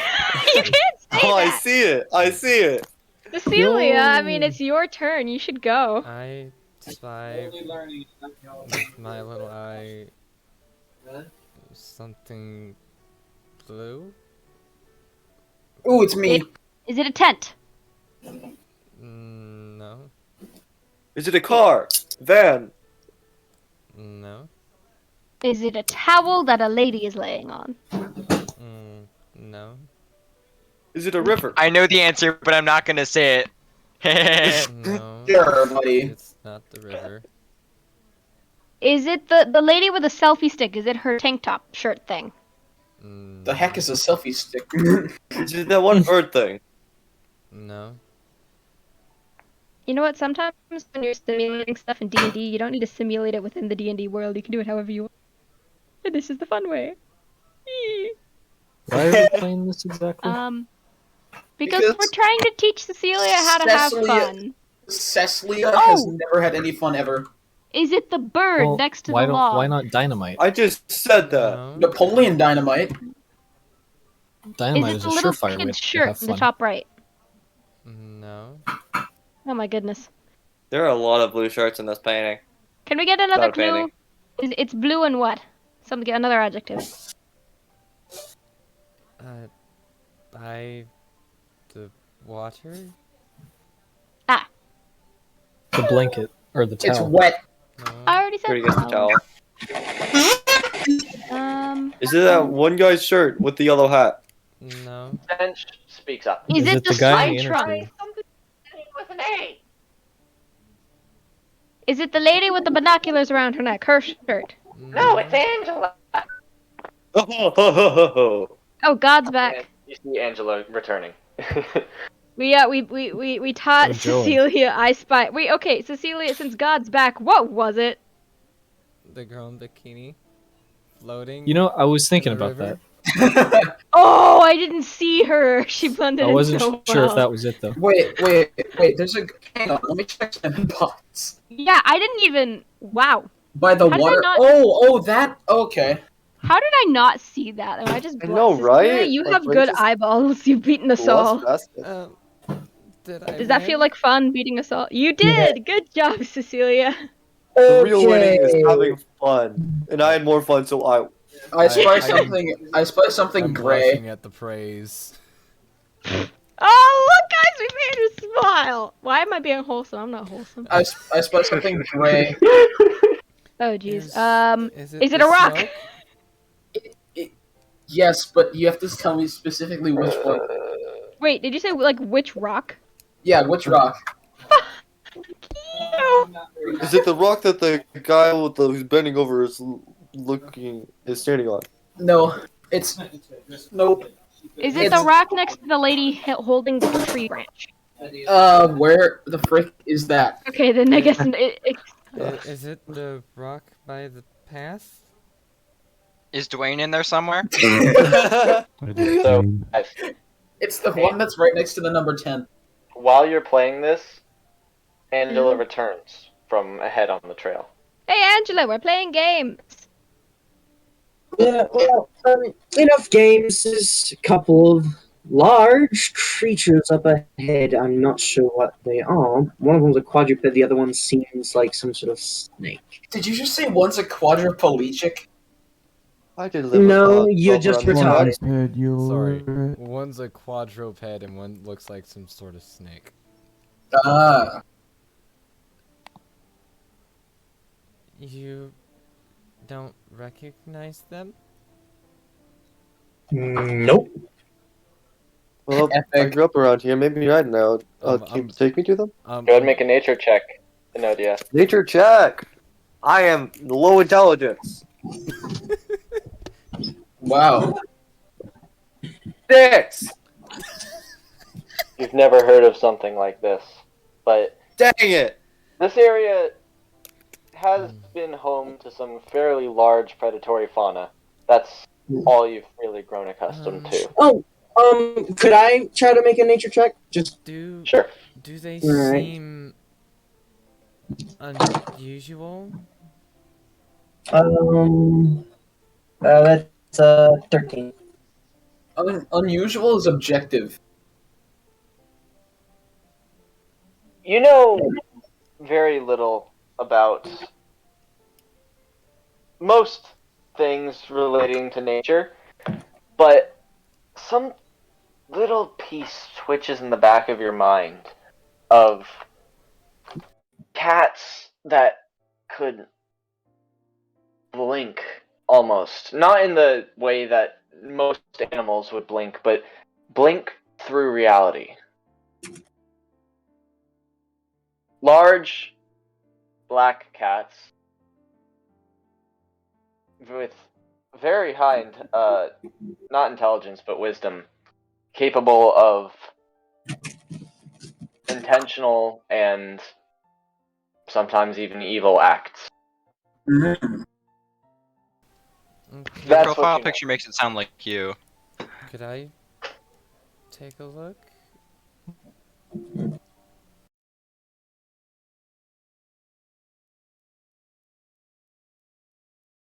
[SPEAKER 7] can't say
[SPEAKER 3] Oh, I
[SPEAKER 7] that.
[SPEAKER 3] see it. I see it.
[SPEAKER 7] Cecilia, I mean, it's your turn. You should go.
[SPEAKER 10] I spy with my little eye something blue.
[SPEAKER 5] Ooh, it's me.
[SPEAKER 7] Is it a tent?
[SPEAKER 10] No.
[SPEAKER 3] Is it a car? Van?
[SPEAKER 10] No.
[SPEAKER 7] Is it a towel that a lady is laying on?
[SPEAKER 10] No.
[SPEAKER 3] Is it a river?
[SPEAKER 6] I know the answer, but I'm not gonna say it.
[SPEAKER 10] No.
[SPEAKER 5] Sure, buddy.
[SPEAKER 10] It's not the river.
[SPEAKER 7] Is it the lady with a selfie stick? Is it her tank top shirt thing?
[SPEAKER 5] The heck is a selfie stick?
[SPEAKER 3] Is it that one bird thing?
[SPEAKER 10] No.
[SPEAKER 7] You know what? Sometimes when you're simulating stuff in D&D, you don't need to simulate it within the D&D world. You can do it however you want. And this is the fun way.
[SPEAKER 4] Why are we playing this exactly?
[SPEAKER 7] Because we're trying to teach Cecilia how to have fun.
[SPEAKER 5] Cecilia has never had any fun ever.
[SPEAKER 7] Is it the bird
[SPEAKER 4] Well,
[SPEAKER 7] next to the log?
[SPEAKER 4] why not dynamite?
[SPEAKER 3] I just said that.
[SPEAKER 10] No.
[SPEAKER 5] Napoleon Dynamite.
[SPEAKER 4] Dynamite
[SPEAKER 7] Is
[SPEAKER 4] is
[SPEAKER 7] it
[SPEAKER 4] a
[SPEAKER 7] the little
[SPEAKER 4] surefire way
[SPEAKER 7] kid's
[SPEAKER 4] to
[SPEAKER 7] shirt
[SPEAKER 4] have
[SPEAKER 7] in the
[SPEAKER 4] fun.
[SPEAKER 7] top right?
[SPEAKER 10] No.
[SPEAKER 7] Oh my goodness.
[SPEAKER 3] There are a lot of blue shirts in this painting.
[SPEAKER 7] Can we get another
[SPEAKER 3] Not a
[SPEAKER 7] clue?
[SPEAKER 3] painting.
[SPEAKER 7] It's blue and what? Something, another adjective.
[SPEAKER 10] By the water?
[SPEAKER 7] Ah,
[SPEAKER 4] The blanket or the towel.
[SPEAKER 5] It's wet.
[SPEAKER 10] No.
[SPEAKER 7] I already said
[SPEAKER 3] Pretty good
[SPEAKER 7] towel.
[SPEAKER 3] towel. Is it that one guy's shirt with the yellow hat?
[SPEAKER 10] No.
[SPEAKER 1] Bench speaks up.
[SPEAKER 7] Is it the
[SPEAKER 4] guy in the
[SPEAKER 7] slide
[SPEAKER 4] inner
[SPEAKER 7] truck? Is it the lady with the binoculars around her neck? Her shirt.
[SPEAKER 1] No, it's Angela.
[SPEAKER 3] Oh,
[SPEAKER 7] Oh, God's back.
[SPEAKER 1] And you see Angela returning.
[SPEAKER 7] We taught
[SPEAKER 4] Oh, joy.
[SPEAKER 7] Cecilia I Spy. Wait, okay, Cecilia, since God's back, what was it?
[SPEAKER 10] The girl in bikini floating.
[SPEAKER 4] You know, I was thinking
[SPEAKER 10] in the
[SPEAKER 4] about
[SPEAKER 10] river?
[SPEAKER 4] that.
[SPEAKER 7] Oh, I didn't see her. She blended
[SPEAKER 4] I
[SPEAKER 7] in
[SPEAKER 4] wasn't
[SPEAKER 7] so
[SPEAKER 4] sure if
[SPEAKER 7] well.
[SPEAKER 4] that was it though.
[SPEAKER 5] Wait. There's a. Hang on. Let me check some inbox.
[SPEAKER 7] Yeah, I didn't even. Wow.
[SPEAKER 5] By the
[SPEAKER 7] How did I
[SPEAKER 5] water.
[SPEAKER 7] not-
[SPEAKER 5] Oh, that. Okay.
[SPEAKER 7] How did I not see that? Am I just
[SPEAKER 3] I know,
[SPEAKER 7] Cecilia,
[SPEAKER 3] right?
[SPEAKER 7] You
[SPEAKER 3] Like,
[SPEAKER 7] have
[SPEAKER 3] we're
[SPEAKER 7] good
[SPEAKER 3] just-
[SPEAKER 7] eyeballs. You've beaten us all.
[SPEAKER 10] Did I
[SPEAKER 7] Does that feel
[SPEAKER 10] win?
[SPEAKER 7] like fun, beating us all? You did! Good job, Cecilia.
[SPEAKER 3] The real winning is having fun, and I had more fun, so
[SPEAKER 5] I spy something. I spy something
[SPEAKER 9] I'm
[SPEAKER 5] gray.
[SPEAKER 9] blushing at the praise.
[SPEAKER 7] Oh, look, guys, we made her smile. Why am I being wholesome? I'm not wholesome.
[SPEAKER 5] I spy something gray.
[SPEAKER 7] Oh, jeez.
[SPEAKER 10] Is
[SPEAKER 7] Is it
[SPEAKER 10] the
[SPEAKER 7] a rock?
[SPEAKER 10] smoke?
[SPEAKER 5] Yes, but you have to tell me specifically which one.
[SPEAKER 7] Wait, did you say, like, which rock?
[SPEAKER 5] Yeah, which rock?
[SPEAKER 3] is it the rock that the guy with who's bending over is standing on?
[SPEAKER 5] No, it's nope.
[SPEAKER 7] Is it the rock next to the lady holding the tree branch?
[SPEAKER 5] Where the frick is that?
[SPEAKER 7] Okay, then I guess
[SPEAKER 10] Is it the rock by the path?
[SPEAKER 6] Is Dwayne in there somewhere?
[SPEAKER 1] So, guys,
[SPEAKER 5] It's the one that's right next to the number 10.
[SPEAKER 1] while you're playing this, Angela returns from ahead on the trail.
[SPEAKER 7] Hey, Angela, we're playing games.
[SPEAKER 8] Yeah, well, enough games. There's a couple of large creatures up ahead. I'm not sure what they are. One of them's a quadruped, the other one seems like some sort of snake.
[SPEAKER 5] Did you just say one's a quadriplegic?
[SPEAKER 3] I did
[SPEAKER 8] No, you're just retarded.
[SPEAKER 9] Sorry, one's a quadruped and one looks like some sort of snake.
[SPEAKER 5] Ah.
[SPEAKER 10] You don't recognize them?
[SPEAKER 8] Nope.
[SPEAKER 3] Well, I grew up around here. Maybe right now. Can you take me to them?
[SPEAKER 1] Go ahead and make a nature check, Enodia.
[SPEAKER 3] Nature check. I am low intelligence.
[SPEAKER 5] Wow.
[SPEAKER 3] 6.
[SPEAKER 1] You've never heard of something like this, but
[SPEAKER 3] Dang it!
[SPEAKER 1] this area has been home to some fairly large predatory fauna. That's all you've really grown accustomed to.
[SPEAKER 8] Oh, could I try to make a nature check? Just
[SPEAKER 10] Do
[SPEAKER 1] Sure.
[SPEAKER 10] Do they
[SPEAKER 8] Alright.
[SPEAKER 10] seem Unusual?
[SPEAKER 8] That's 13.
[SPEAKER 5] Unusual is objective.
[SPEAKER 1] You know very little about most things relating to nature, but some little piece twitches in the back of your mind of cats that could blink almost. Not in the way that most animals would blink, but blink through reality. Large black cats with very high, not intelligence, but wisdom, capable of intentional and sometimes even evil acts.
[SPEAKER 5] Mm.
[SPEAKER 10] Okay.
[SPEAKER 6] The profile picture makes it sound like you.
[SPEAKER 10] Could I take a look?